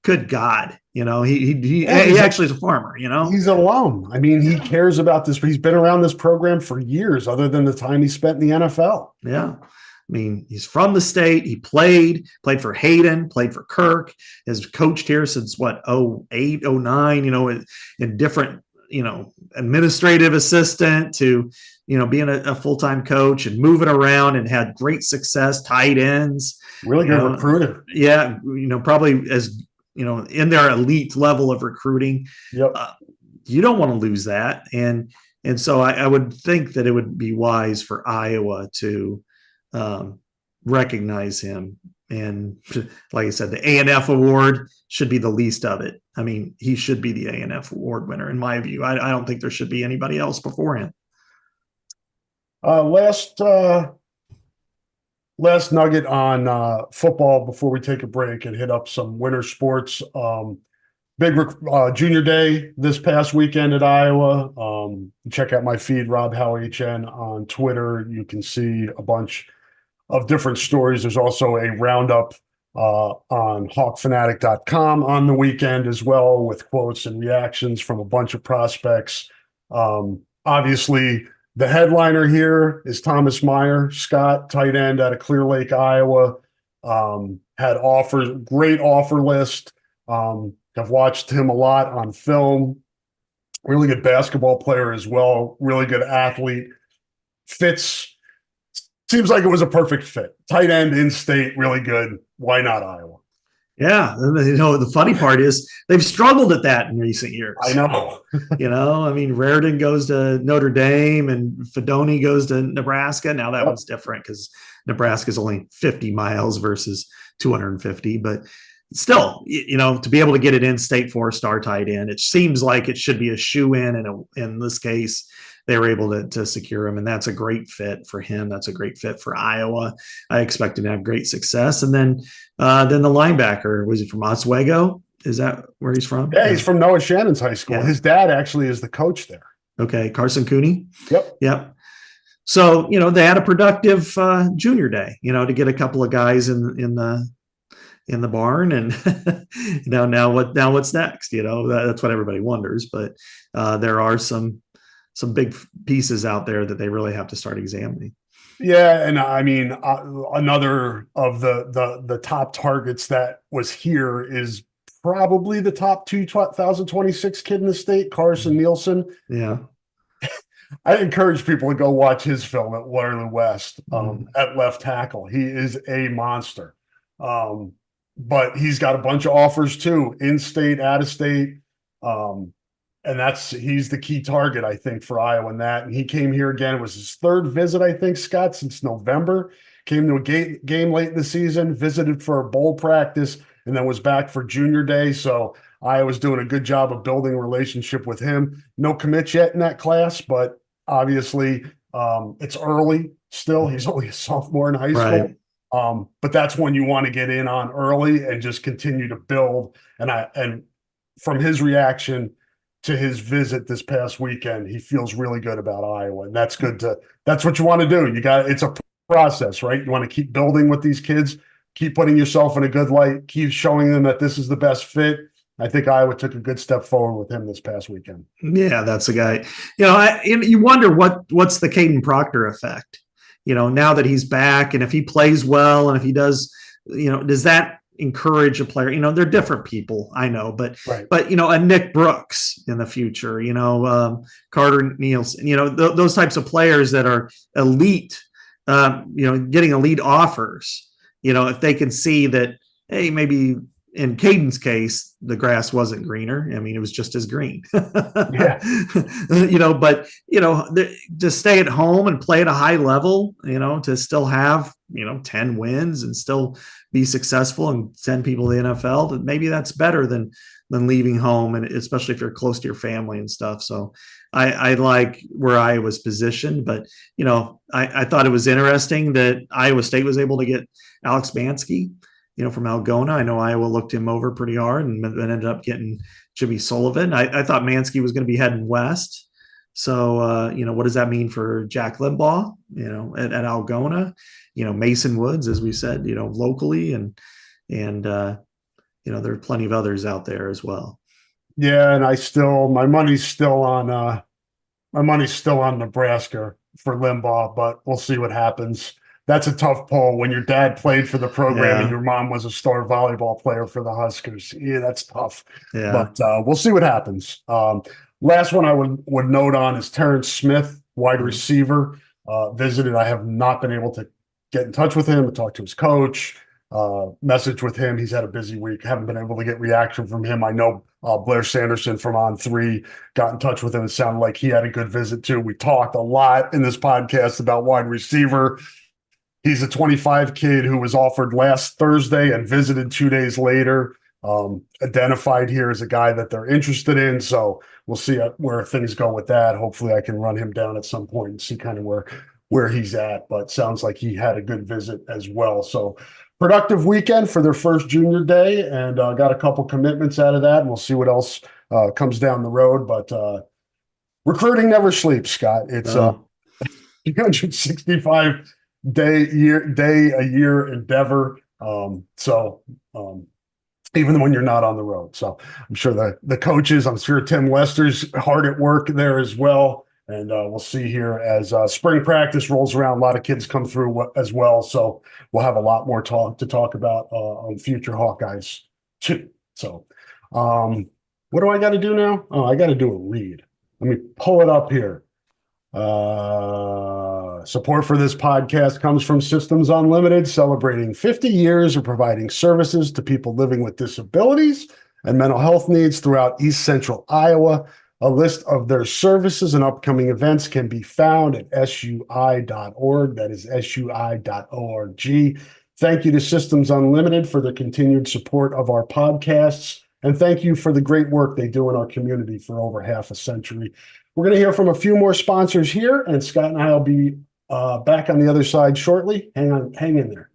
Speaker 2: Good God. He actually is a farmer.
Speaker 1: He's an alum. I mean, he cares about this. He's been around this program for years, other than the time he spent in the NFL.
Speaker 2: Yeah. I mean, he's from the state. He played for Hayden, played for Kirk, has coached here since 08, 09, in different, administrative assistant to, being a full-time coach and moving around, and had great success, tight ends.
Speaker 1: Really good recruiter.
Speaker 2: Yeah. Probably as, in their elite level of recruiting.
Speaker 1: Yep.
Speaker 2: You don't want to lose that. And so I would think that it would be wise for Iowa to recognize him. And like I said, the A&F award should be the least of it. I mean, he should be the A&F award winner, in my view. I don't think there should be anybody else before him.
Speaker 1: Last nugget on football before we take a break and hit up some winter sports. Big junior day this past weekend at Iowa. Check out my feed, Rob Howe HN, on Twitter. You can see a bunch of different stories. There's also a roundup on hawkfanatic.com on the weekend as well, with quotes and reactions from a bunch of prospects. Obviously, the headliner here is Thomas Meyer, Scott, tight end out of Clear Lake, Iowa. Had offers, great offer list. I've watched him a lot on film. Really good basketball player as well. Really good athlete. Seems like it was a perfect fit. Tight end, in-state, really good. Why not Iowa?
Speaker 2: Yeah. The funny part is they've struggled at that in recent years.
Speaker 1: I know.
Speaker 2: I mean, Raridan goes to Notre Dame and Fedoni goes to Nebraska. Now that one's different because Nebraska is only 50 miles versus 250. But still, to be able to get it in state 4-star tight end, it seems like it should be a shoe-in. And in this case, they were able to secure him, and that's a great fit for him. That's a great fit for Iowa. I expect him to have great success. And then the linebacker, was he from Oswego? Is that where he's from?
Speaker 1: Yeah, he's from Noah Shannon's high school. Yeah. His dad actually is the coach there.
Speaker 2: Okay, Carson Cooney?
Speaker 1: Yep.
Speaker 2: So, they had a productive junior day, to get a couple of guys in the barn, and now what's next? That's what everybody wonders. But there are some big pieces out there that they really have to start examining.
Speaker 1: Yeah, and I mean, another of the top targets that was here is probably the top 2026 kid in the state, Carson Nielsen.
Speaker 2: Yeah.
Speaker 1: I encourage people to go watch his film at Waterloo West at left tackle. He is a monster. But he's got a bunch of offers too, in-state, out-of-state. And he's the key target, I think, for Iowa in that. And he came here again. It was his third visit, I think, Scott, since November. Came to a game late in the season, visited for a bowl practice, and then was back for junior day. So Iowa's doing a good job of building a relationship with him. No commits yet in that class, but obviously it's early still. He's only a sophomore in high school.
Speaker 2: Right.
Speaker 1: But that's when you want to get in on early and just continue to build. And from his reaction to his visit this past weekend, he feels really good about Iowa, and that's good that's what you want to do. It's a process, right? You want to keep building with these kids, keep putting yourself in a good light, keep showing them that this is the best fit. I think Iowa took a good step forward with him this past weekend.
Speaker 2: Yeah, that's a guy. You wonder what's the Caden Proctor effect. Now that he's back, and if he plays well, and if he does does that encourage a player? They're different people, I know, but
Speaker 1: Right.
Speaker 2: a Nick Brooks in the future, Carter Nielsen, those types of players that are elite, getting elite offers, if they can see that, hey, maybe in Caden's case, the grass wasn't greener. I mean, it was just as green.
Speaker 1: Yeah.
Speaker 2: But to stay at home and play at a high level, to still have 10 wins and still be successful and send people to the NFL, maybe that's better than leaving home, and especially if you're close to your family and stuff. So I like where I was positioned, but I thought it was interesting that Iowa State was able to get Alex Bansky, from Algona. I know Iowa looked him over pretty hard and then ended up getting Jimmy Sullivan. I thought Mansky was going to be heading west. So, what does that mean for Jack Limbaugh, at Algona, Mason Woods, as we said, locally, and there are plenty of others out there as well.
Speaker 1: Yeah. And my money's still on Nebraska for Limbaugh, but we'll see what happens. That's a tough poll when your dad played for the program and your mom was a star volleyball player for the Huskers. Yeah, that's tough.
Speaker 2: Yeah.
Speaker 1: But we'll see what happens. Last one I would note on is Terrence Smith, wide receiver, visited. I have not been able to get in touch with him and talk to his coach, message with him. He's had a busy week. Haven't been able to get reaction from him. I know Blair Sanderson from On3 got in touch with him. It sounded like he had a good visit too. We talked a lot in this podcast about wide receiver. He's a 25 kid who was offered last Thursday and visited 2 days later. Identified here as a guy that they're interested in. So we'll see where things go with that. Hopefully I can run him down at some point and see kind of where he's at. But sounds like he had a good visit as well. So productive weekend for their first junior day, and got a couple commitments out of that. And we'll see what else comes down the road. But recruiting never sleeps, Scott. It's 365 day a year endeavor. Even when you're not on the road. So I'm sure the coaches, I'm sure Tim Lester's hard at work there as well. And we'll see here as spring practice rolls around, a lot of kids come through as well. So we'll have a lot more to talk about on future Hawkeyes too. So what do I got to do now? Oh, I got to do a read. Let me pull it up here. Support for this podcast comes from Systems Unlimited, celebrating 50 years of providing services to people living with disabilities and mental health needs throughout East Central Iowa. A list of their services and upcoming events can be found at sui.org. That is sui.org. Thank you to Systems Unlimited for their continued support of our podcasts. And thank you for the great work they do in our community for over half a century. We're going to hear from a few more sponsors here, and Scott and I will be back on the other side shortly. Hang in there.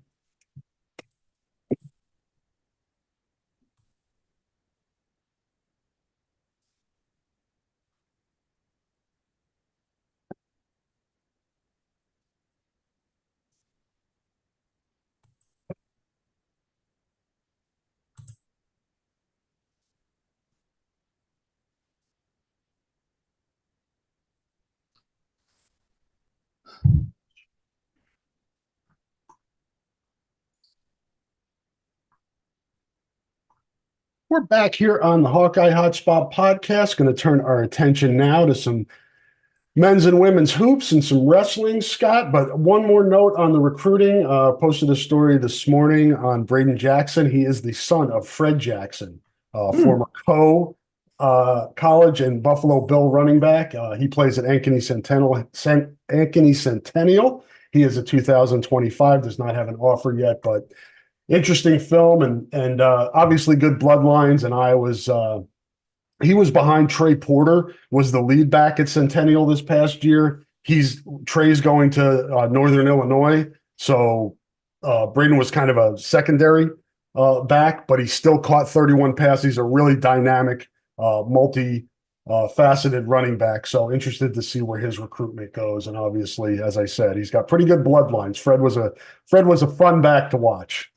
Speaker 1: We're back here on the Hawkeye Hotspot podcast. Going to turn our attention now to some men's and women's hoops and some wrestling, Scott. But one more note on the recruiting. Posted a story this morning on Braden Jackson. He is the son of Fred Jackson, former college and Buffalo Bill running back. He plays at Ankeny Centennial. He is a 2025, does not have an offer yet, but interesting film and obviously good bloodlines. And he was behind Trey Porter, was the lead back at Centennial this past year. Trey's going to Northern Illinois. So Braden was kind of a secondary back, but he still caught 31 passes. He's a really dynamic, multi-faceted running back. So interested to see where his recruitment goes. And obviously, as I said, he's got pretty good bloodlines. Fred was a fun back to watch.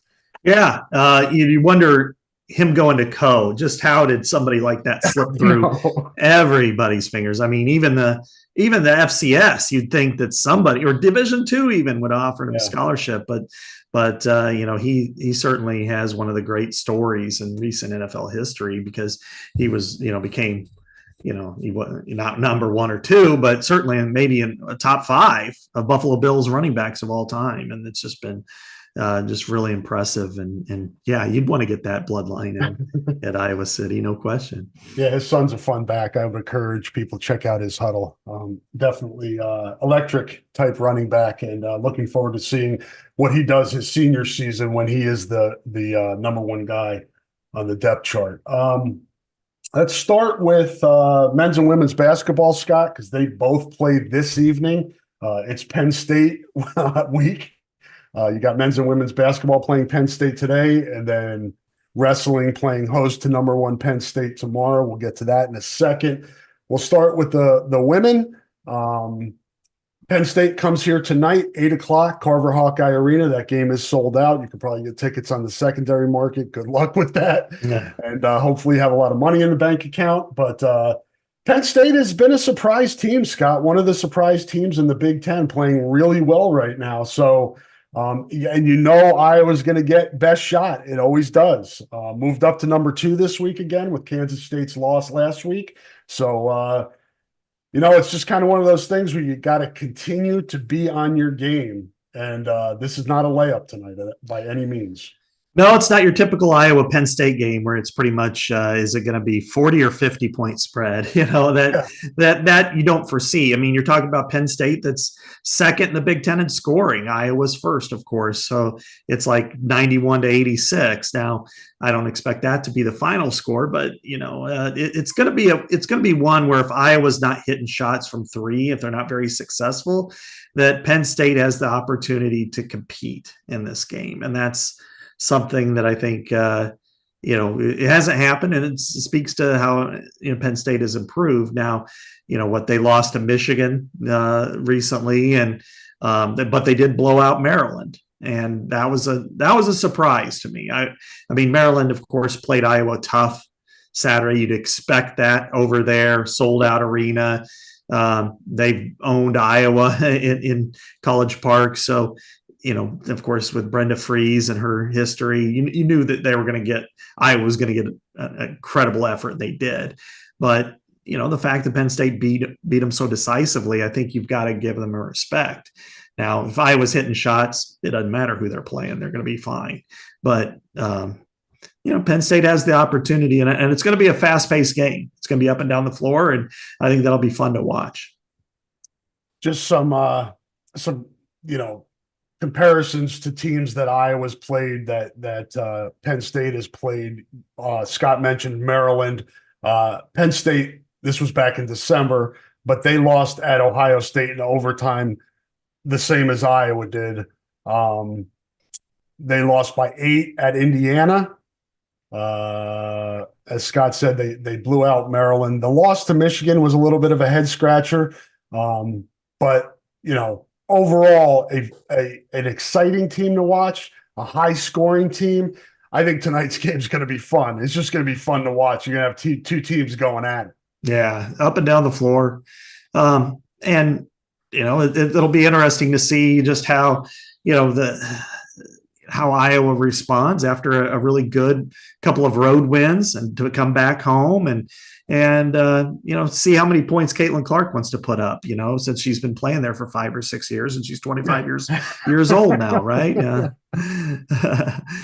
Speaker 2: Yeah, you wonder him going to just how did somebody like that slip through everybody's fingers? I mean, even the FCS, you'd think that somebody or Division II even would offer him a scholarship, but But he certainly has one of the great stories in recent NFL history, because he was, became, he was not number one or two, but certainly maybe in a top five of Buffalo Bills running backs of all time. And it's just been just really impressive. And yeah, you'd want to get that bloodline at Iowa City, no question.
Speaker 1: Yeah, his son's a fun back. I would encourage people to check out his huddle. Definitely electric type running back, and looking forward to seeing what he does his senior season when he is the number one guy on the depth chart. Let's start with men's and women's basketball, Scott, because they both played this evening. It's Penn State week. You got men's and women's basketball playing Penn State today, and then wrestling playing host to number one Penn State tomorrow. We'll get to that in a second. We'll start with the women. Penn State comes here tonight, 8:00, Carver Hawkeye Arena. That game is sold out. You can probably get tickets on the secondary market. Good luck with that. Yeah. And hopefully have a lot of money in the bank account. But Penn State has been a surprise team, Scott. One of the surprise teams in the Big Ten, playing really well right now. So, and Iowa's going to get best shot. It always does. Moved up to number 2 this week again with Kansas State's loss last week. So, it's just kind of one of those things where you got to continue to be on your game. And this is not a layup tonight by any means.
Speaker 2: No, it's not your typical Iowa Penn State game where it's pretty much, is it going to be 40 or 50 point spread? That you don't foresee. I mean, you're talking about Penn State that's second in the Big Ten in scoring. Iowa's first, of course. So it's like 91-86. Now, I don't expect that to be the final score, but it's going to be one where if Iowa's not hitting shots from three, if they're not very successful, that Penn State has the opportunity to compete in this game. And that's something that I think, it hasn't happened, and it speaks to how Penn State has improved. Now, what they lost to Michigan recently, and but they did blow out Maryland, and that was a surprise to me. I mean, Maryland, of course, played Iowa tough Saturday. You'd expect that over there, sold out arena. They've owned Iowa in College Park, so. Of course, with Brenda Freeze and her history, you knew that Iowa was going to get an incredible effort. They did. But, the fact that Penn State beat them so decisively, I think you've got to give them a respect. Now, if Iowa's hitting shots, it doesn't matter who they're playing. They're going to be fine. But, Penn State has the opportunity, and it's going to be a fast-paced game. It's going to be up and down the floor, and I think that'll be fun to watch.
Speaker 1: Just some comparisons to teams that Iowa's played that Penn State has played. Scott mentioned Maryland. Penn State, this was back in December, but they lost at Ohio State in overtime, the same as Iowa did. They lost by 8 at Indiana. As Scott said, they blew out Maryland. The loss to Michigan was a little bit of a head scratcher, but overall, an exciting team to watch, a high-scoring team. I think tonight's game is going to be fun. It's just going to be fun to watch. You're going to have two teams going at it.
Speaker 2: Yeah, up and down the floor. And, it'll be interesting to see just how, how Iowa responds after a really good couple of road wins and to come back home and see how many points Caitlin Clark wants to put up, since she's been playing there for 5 or 6 years and she's 25 years old now, right? Yeah.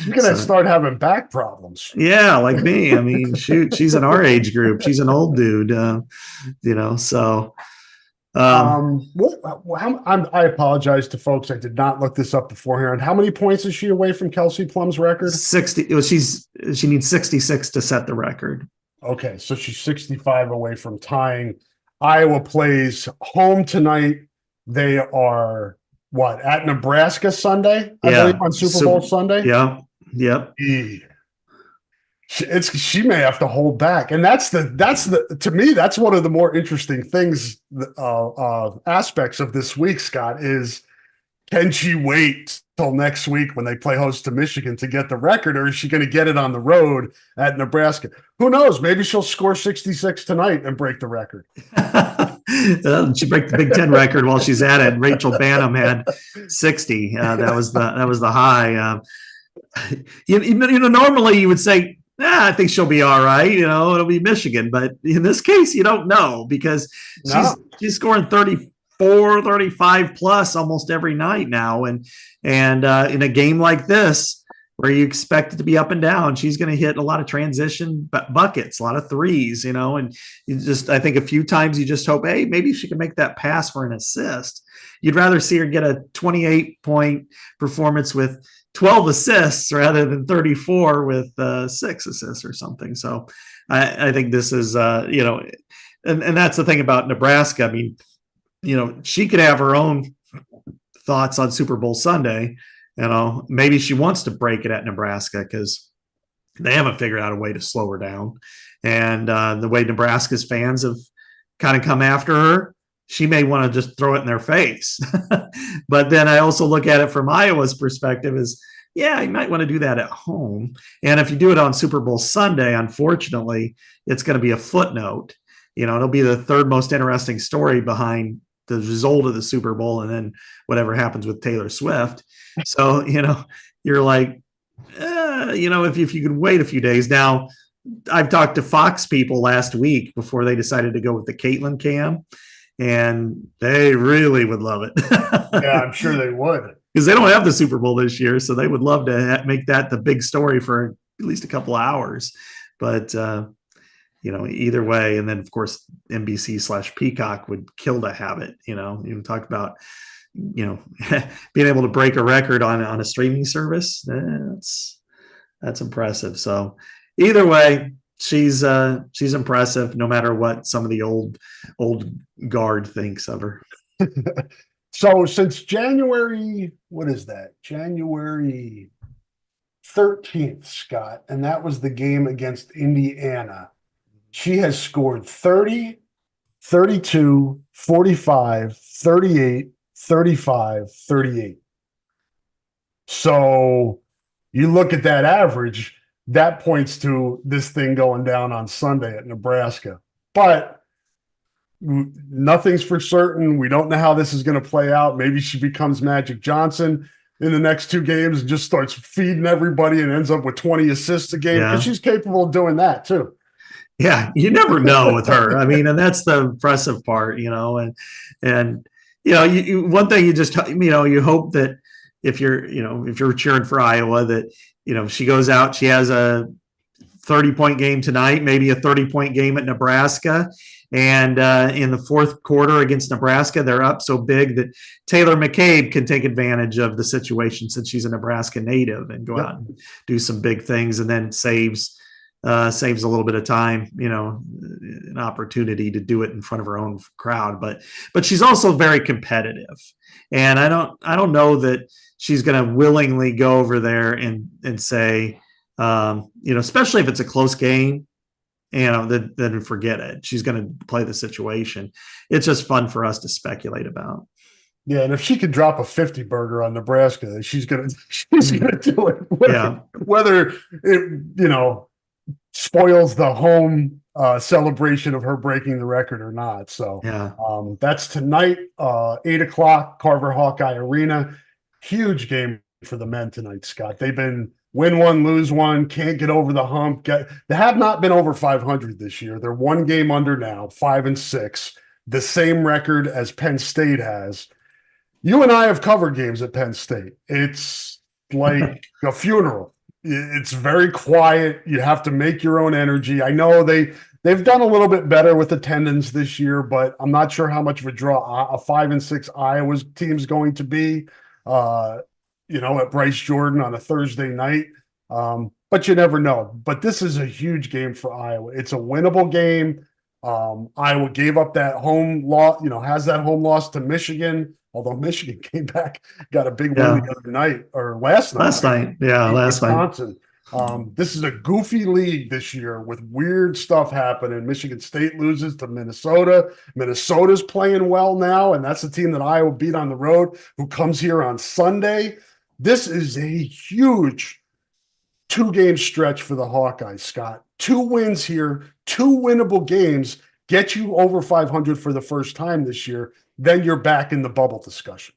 Speaker 1: She's going to start having back problems.
Speaker 2: Yeah, like me. I mean, shoot, she's in our age group. She's an old dude, so.
Speaker 1: I apologize to folks. I did not look this up beforehand. How many points is she away from Kelsey Plum's record?
Speaker 2: 60. She needs 66 to set the record.
Speaker 1: Okay, so she's 65 away from tying. Iowa plays home tonight. They are at Nebraska Sunday? I believe on Super Bowl Sunday.
Speaker 2: Yeah. Yep.
Speaker 1: She may have to hold back, and that's to me that's one of the more interesting things aspects of this week, Scott, is can she wait till next week when they play host to Michigan to get the record, or is she going to get it on the road at Nebraska? Who knows? Maybe she'll score 66 tonight and break the record.
Speaker 2: She break the Big Ten record while she's at it. Rachel Banham had 60. That was the high. Normally you would say, I think she'll be all right. It'll be Michigan, but in this case, you don't know because she's scoring 34, 35 plus almost every night now, and in a game like this, where you expect it to be up and down, she's going to hit a lot of transition buckets, a lot of threes, and I think a few times you just hope, hey, maybe she can make that pass for an assist. You'd rather see her get a 28-point performance with 12 assists rather than 34 with 6 assists or something. So I think this is, and that's the thing about Nebraska. I mean, she could have her own thoughts on Super Bowl Sunday. Maybe she wants to break it at Nebraska because they haven't figured out a way to slow her down. And the way Nebraska's fans have kind of come after her, she may want to just throw it in their face. But then I also look at it from Iowa's perspective is, yeah, you might want to do that at home. And if you do it on Super Bowl Sunday, unfortunately, it's going to be a footnote. It'll be the third most interesting story behind the result of the Super Bowl and then whatever happens with Taylor Swift. So, you're like, if you could wait a few days. Now, I've talked to Fox people last week before they decided to go with the Caitlin cam, and they really would love it.
Speaker 1: Yeah, I'm sure they would.
Speaker 2: Because they don't have the Super Bowl this year, so they would love to make that the big story for at least a couple of hours. But, either way, and then, of course, NBC/Peacock would kill to have it. You talk about being able to break a record on a streaming service. That's impressive. So either way, she's impressive no matter what some of the old guard thinks of her.
Speaker 1: So since January, what is that? January 13th, Scott, and that was the game against Indiana. She has scored 30, 32, 45, 38, 35, 38. So you look at that average, that points to this thing going down on Sunday at Nebraska. But nothing's for certain. We don't know how this is going to play out. Maybe she becomes Magic Johnson in the next 2 games and just starts feeding everybody and ends up with 20 assists a game, because she's capable of doing that too.
Speaker 2: Yeah, you never know with her. I mean, and that's the impressive part, and one thing you just, you hope that if you're cheering for Iowa, that, she goes out, she has a 30-point game tonight, maybe a 30-point game at Nebraska. And in the fourth quarter against Nebraska, they're up so big that Taylor McCabe can take advantage of the situation since she's a Nebraska native and go out and do some big things, and then saves a little bit of time, an opportunity to do it in front of her own crowd. But she's also very competitive, and I don't know that she's going to willingly go over there and say, especially if it's a close game, then forget it. She's going to play the situation. It's just fun for us to speculate about.
Speaker 1: Yeah, and if she could drop a 50 burger on Nebraska, she's gonna do it. Whether it spoils the home celebration of her breaking the record or not. So that's tonight, 8:00, Carver Hawkeye Arena. Huge game for the men tonight, Scott. They've been win one, lose one, can't get over the hump. They have not been over 500 this year. They're 1 game under now, 5-6, the same record as Penn State has. You and I have covered games at Penn State. It's like a funeral. It's very quiet. You have to make your own energy. I know they've done a little bit better with attendance this year, but I'm not sure how much of a draw a 5-6 Iowa team's going to be. At Bryce Jordan on a Thursday night. But you never know. But this is a huge game for Iowa. It's a winnable game. Iowa gave up that home loss, has that home loss to Michigan, although Michigan came back, got a big win the other night or last night.
Speaker 2: Last night.
Speaker 1: Wisconsin. This is a goofy league this year with weird stuff happening. Michigan State loses to Minnesota. Minnesota's playing well now, and that's the team that Iowa beat on the road, who comes here on Sunday. This is a huge 2-game stretch for the Hawkeyes, Scott. 2 wins here, 2 winnable games, get you over 500 for the first time this year, then you're back in the bubble discussion.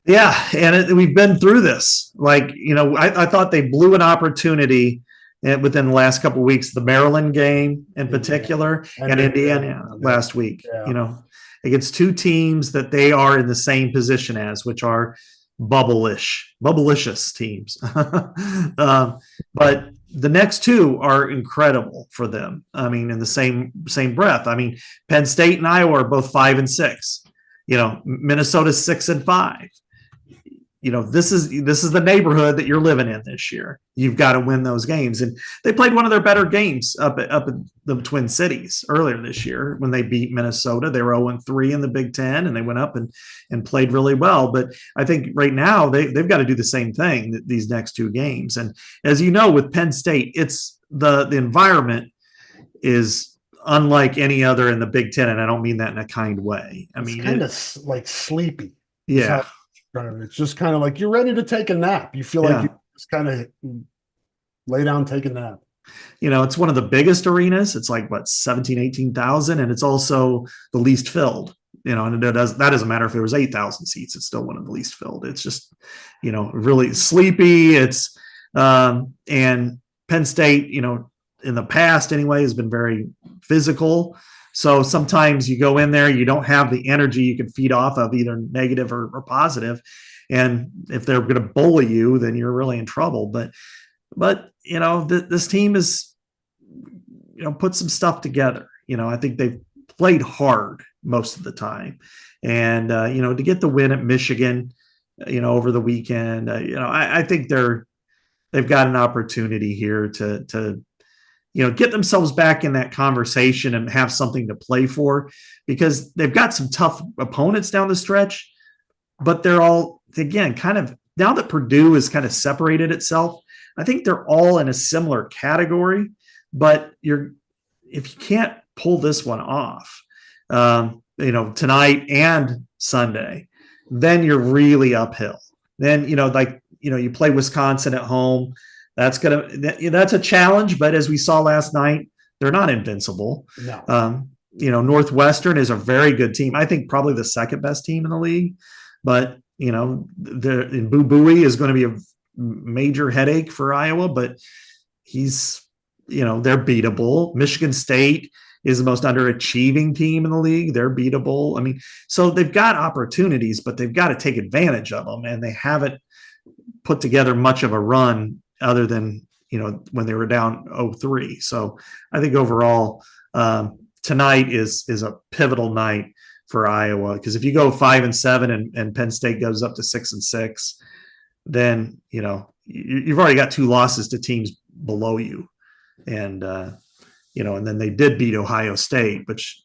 Speaker 2: Yeah, and we've been through this. Like, I thought they blew an opportunity within the last couple of weeks. The Maryland game in particular, and Indiana last week.
Speaker 1: Yeah.
Speaker 2: Against two teams that they are in the same position as, which are bubblicious teams. But the next two are incredible for them. I mean, in the same breath. I mean, Penn State and Iowa are both 5-6. Minnesota's 6-5. This is the neighborhood that you're living in this year. You've got to win those games. And they played one of their better games up in the Twin Cities earlier this year when they beat Minnesota. They were 0-3 in the Big Ten, and they went up and played really well. But I think right now they've got to do the same thing these next two games. And as you know, with Penn State, it's the environment is unlike any other in the Big Ten, and I don't mean that in a kind way. I mean,
Speaker 1: kind of like sleepy.
Speaker 2: Yeah.
Speaker 1: It's just kind of like you're ready to take a nap. You feel like you just kind of lay down, take a nap.
Speaker 2: It's one of the biggest arenas. It's like, 17, 18,000. And it's also the least filled, and that doesn't matter if there was 8,000 seats. It's still one of the least filled. It's just, really sleepy. It's, and Penn State, in the past anyway, has been very physical. So sometimes you go in there, you don't have the energy you can feed off of, either negative or positive. And if they're going to bully you, then you're really in trouble. But this team is, put some stuff together. I think they've played hard most of the time. And, to get the win at Michigan, over the weekend, I think they've got an opportunity here to get themselves back in that conversation and have something to play for, because they've got some tough opponents down the stretch, but they're all, again, kind of, now that Purdue has kind of separated itself, I think they're all in a similar category. But if you can't pull this one off, tonight and Sunday, then you're really uphill. Then, you play Wisconsin at home. That's a challenge, but as we saw last night, they're not invincible.
Speaker 1: No.
Speaker 2: Northwestern is a very good team. I think probably the second best team in the league, but Boo Buie is going to be a major headache for Iowa, but they're beatable. Michigan State is the most underachieving team in the league. They're beatable. I mean, so they've got opportunities, but they've got to take advantage of them, and they haven't put together much of a run other than, when they were down 0-3. So I think overall, tonight is a pivotal night for Iowa, because if you go 5-7 and Penn State goes up to 6-6, then, you've already got two losses to teams below you. And, and then they did beat Ohio State, which,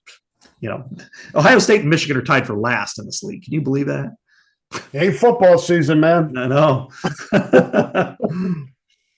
Speaker 2: Ohio State and Michigan are tied for last in this league. Can you believe that?
Speaker 1: It ain't football season, man.
Speaker 2: I know.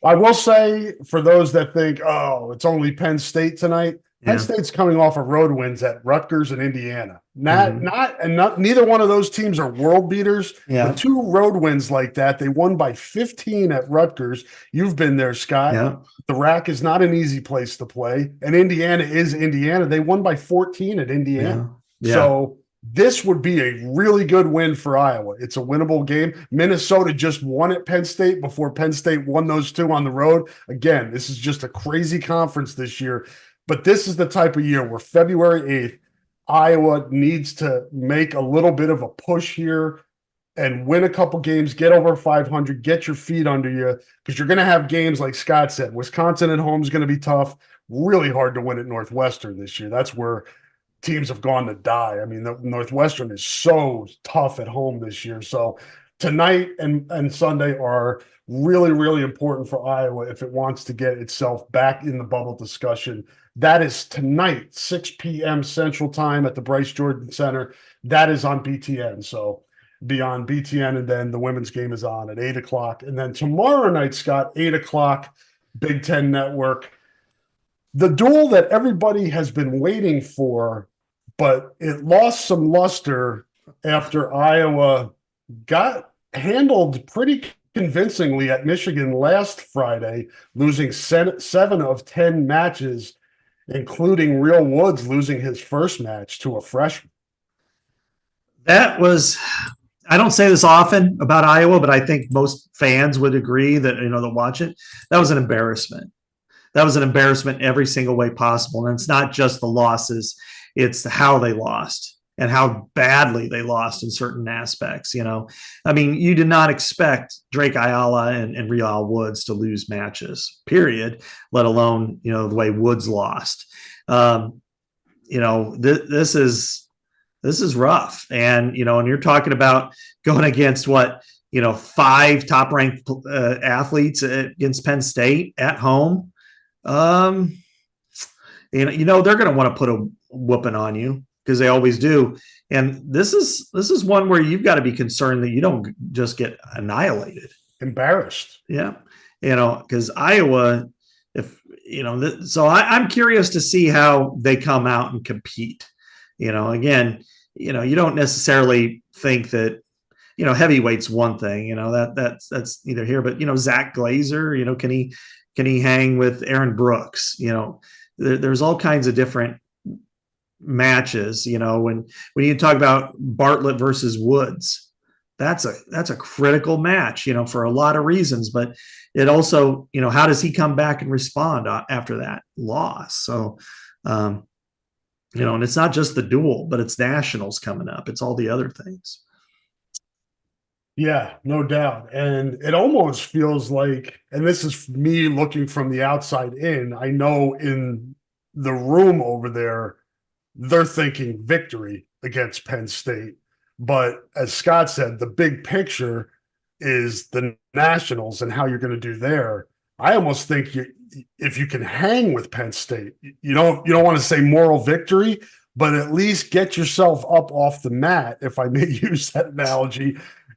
Speaker 1: I will say, for those that think, it's only Penn State tonight, Penn State's coming off of road wins at Rutgers and Indiana. Neither one of those teams are world beaters.
Speaker 2: Yeah.
Speaker 1: But two road wins like that, they won by 15 at Rutgers. You've been there, Scott.
Speaker 2: Yeah.
Speaker 1: The RAC is not an easy place to play, and Indiana is Indiana. They won by 14 at Indiana.
Speaker 2: Yeah.
Speaker 1: So this would be a really good win for Iowa. It's a winnable game. Minnesota just won at Penn State before Penn State won those two on the road. Again, this is just a crazy conference this year. But this is the type of year where February 8th, Iowa needs to make a little bit of a push here and win a couple games, get over 500, get your feet under you, because you're going to have games like Scott said. Wisconsin at home is going to be tough. Really hard to win at Northwestern this year. That's where teams have gone to die. I mean, the Northwestern is so tough at home this year. So tonight and Sunday are really, really important for Iowa if it wants to get itself back in the bubble discussion. That is tonight, 6 p.m. Central Time at the Bryce Jordan Center. That is on BTN. So be on BTN, and then the women's game is on at 8 o'clock. And then tomorrow night, Scott, 8 o'clock, Big Ten Network. The duel that everybody has been waiting for, but it lost some luster after Iowa got handled pretty convincingly at Michigan last Friday, losing 7 of 10 matches. including Real Woods losing his first match to a freshman.
Speaker 2: That was, I don't say this often about Iowa, but I think most fans would agree that, that watch it, that was an embarrassment. That was an embarrassment every single way possible. And it's not just the losses, it's how they lost and how badly they lost in certain aspects. I mean, you did not expect Drake Ayala and Real Woods to lose matches, period, let alone, the way Woods lost. This is rough. And, and you're talking about going against what, 5 top ranked athletes against Penn State at home. They're going to want to put a whooping on you because they always do. And this is one where you've got to be concerned that you don't just get annihilated,
Speaker 1: embarrassed.
Speaker 2: Yeah. Because Iowa, so I'm curious to see how they come out and compete. Again, you don't necessarily think that, heavyweight's one thing, that's neither here, but, Zach Glazer, can he hang with Aaron Brooks? There's all kinds of different matches, when you talk about Bartlett versus Woods, that's a critical match, for a lot of reasons, but it also, how does he come back and respond after that loss? So, and it's not just the duel, but it's nationals coming up. It's all the other things.
Speaker 1: Yeah, no doubt. And it almost feels like, and this is me looking from the outside in, I know in the room over there, they're thinking victory against Penn State. But as Scott said, the big picture is the nationals and how you're going to do there. I almost think if you can hang with Penn State, you don't want to say moral victory, but at least get yourself up off the mat, if I may use that analogy,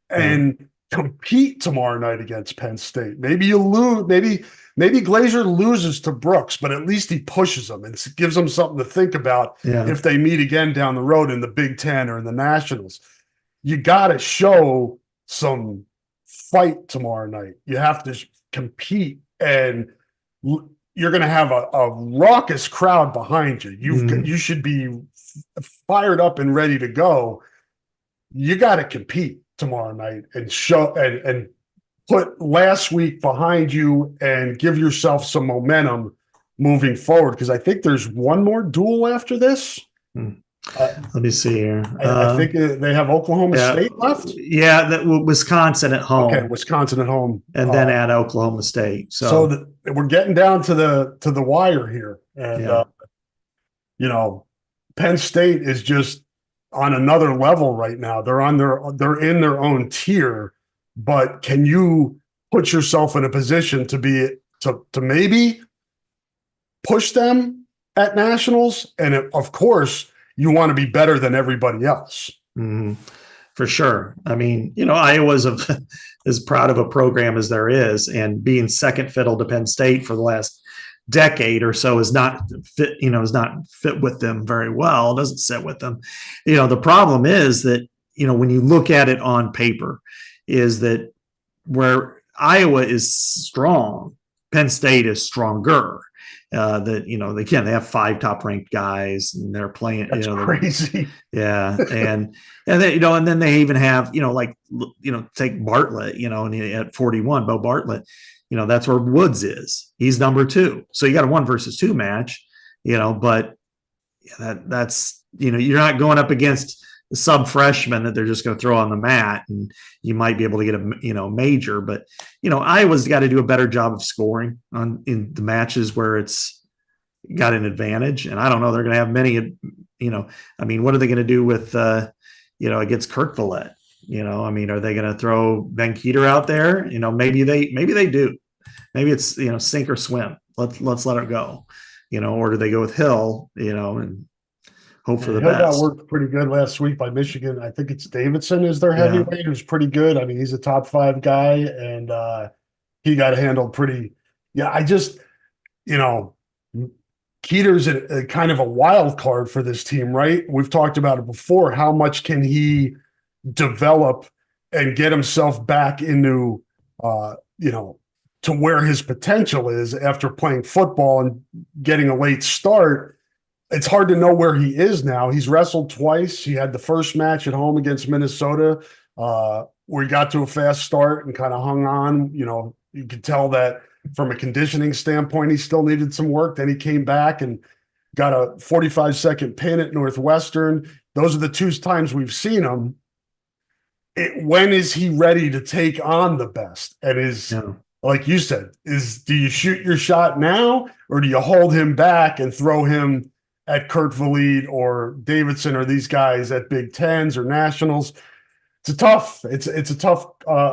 Speaker 1: and compete tomorrow night against Penn State. Maybe you lose, maybe Glazer loses to Brooks, but at least he pushes them and gives them something to think about if they meet again down the road in the Big Ten or in the Nationals. You got to show some fight tomorrow night. You have to compete, and you're going to have a raucous crowd behind you. You should be fired up and ready to go. You got to compete tomorrow night and show and put last week behind you and give yourself some momentum moving forward. Because I think there's one more duel after this.
Speaker 2: Let me see here.
Speaker 1: I think they have Oklahoma State left.
Speaker 2: Yeah, Wisconsin at home.
Speaker 1: Okay, Wisconsin at home,
Speaker 2: and then at Oklahoma State.
Speaker 1: So we're getting down to the wire here, and Penn State is just on another level right now. They're in their own tier, but can you put yourself in a position to maybe push them at nationals? And of course, you want to be better than everybody else.
Speaker 2: Mm-hmm. For sure. I mean, Iowa's as proud of a program as there is, and being second fiddle to Penn State for the last decade or so is not fit with them very well. It doesn't sit with them. The problem is that, when you look at it on paper, is that where Iowa is strong, Penn State is stronger. They have 5 top ranked guys and they're playing.
Speaker 1: That's crazy.
Speaker 2: Yeah, and then they even have take Bartlett, and at 41, Bo Bartlett. That's where Woods is. He's number 2. So you got a 1 versus 2 match, but that's you're not going up against the sub freshman that they're just going to throw on the mat, and you might be able to get a major. But Iowa's got to do a better job of scoring in the matches where it's got an advantage. And I don't know, they're going to have many. What are they going to do with against Kirkvallette? Are they going to throw Ben Keeter out there? Maybe they do. Maybe it's sink or swim. Let's let it go. Or do they go with Hill? And hope for the
Speaker 1: Hill
Speaker 2: best.
Speaker 1: Got worked pretty good last week by Michigan. I think it's Davidson is their heavyweight, who's pretty good. I mean, he's a top 5 guy, and he got handled pretty. Yeah, I just Keeter's a kind of a wild card for this team, right? We've talked about it before. How much can he develop and get himself back into to where his potential is after playing football and getting a late start. It's hard to know where he is now. He's wrestled twice. He had the first match at home against Minnesota, where he got to a fast start and kind of hung on. You could tell that from a conditioning standpoint, he still needed some work. Then he came back and got a 45-second pin at Northwestern. Those are the two times we've seen him. When is he ready to take on the best? And like you said, do you shoot your shot now, or do you hold him back and throw him at Kurt Valide or Davidson or these guys at Big Tens or Nationals? It's a tough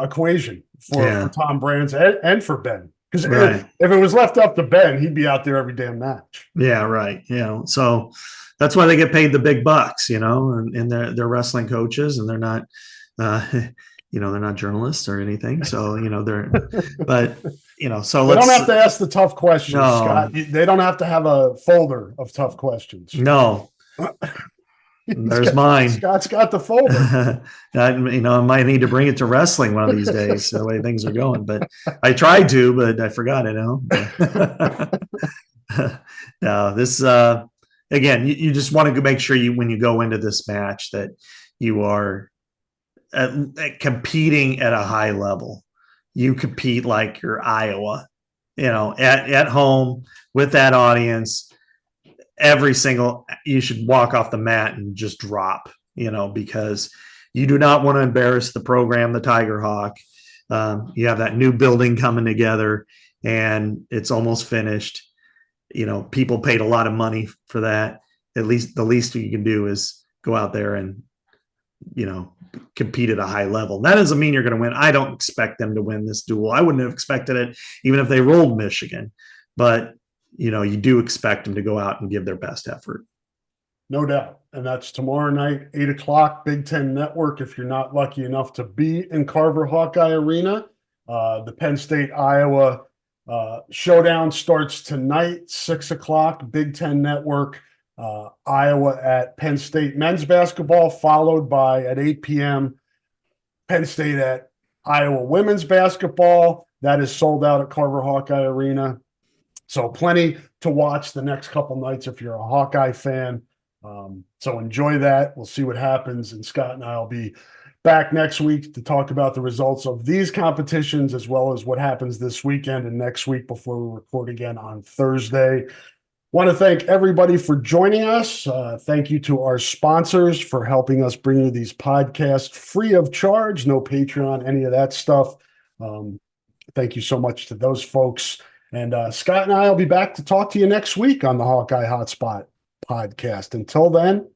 Speaker 1: equation for Tom Brands and for Ben. Because if it was left up to Ben, he'd be out there every damn match.
Speaker 2: Yeah, right. So that's why they get paid the big bucks, and they're wrestling coaches, and they're not, they're not journalists or anything. So, so
Speaker 1: they don't have to ask the tough questions,
Speaker 2: no.
Speaker 1: Scott. They don't have to have a folder of tough questions.
Speaker 2: No. There's mine.
Speaker 1: Scott's got the folder.
Speaker 2: I might need to bring it to wrestling one of these days, the way things are going. But I tried to, but I forgot it. No, this again. You just want to make sure when you go into this match that you are competing at a high level. You compete like you're Iowa, at home with that audience. You should walk off the mat and just drop, because you do not want to embarrass the program, the Tiger Hawk. You have that new building coming together and it's almost finished. People paid a lot of money for that. At least the least you can do is go out there and, compete at a high level. That doesn't mean you're going to win. I don't expect them to win this duel. I wouldn't have expected it even if they rolled Michigan, but you do expect them to go out and give their best effort.
Speaker 1: No doubt. And that's tomorrow night, 8:00, Big Ten Network. If you're not lucky enough to be in Carver Hawkeye Arena, the Penn State Iowa showdown starts tonight, 6:00, Big Ten Network, Iowa at Penn State men's basketball, followed by at 8 p.m. Penn State at Iowa women's basketball. That is sold out at Carver Hawkeye Arena. So plenty to watch the next couple nights if you're a Hawkeye fan. So enjoy that. We'll see what happens. And Scott and I will be back next week to talk about the results of these competitions, as well as what happens this weekend and next week before we record again on Thursday. Want to thank everybody for joining us. Thank you to our sponsors for helping us bring you these podcasts free of charge, no Patreon, any of that stuff. Thank you so much to those folks. And Scott and I will be back to talk to you next week on the Hawkeye Hotspot podcast. Until then,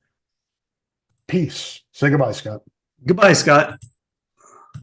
Speaker 1: peace. Say goodbye, Scott.
Speaker 2: Goodbye, Scott.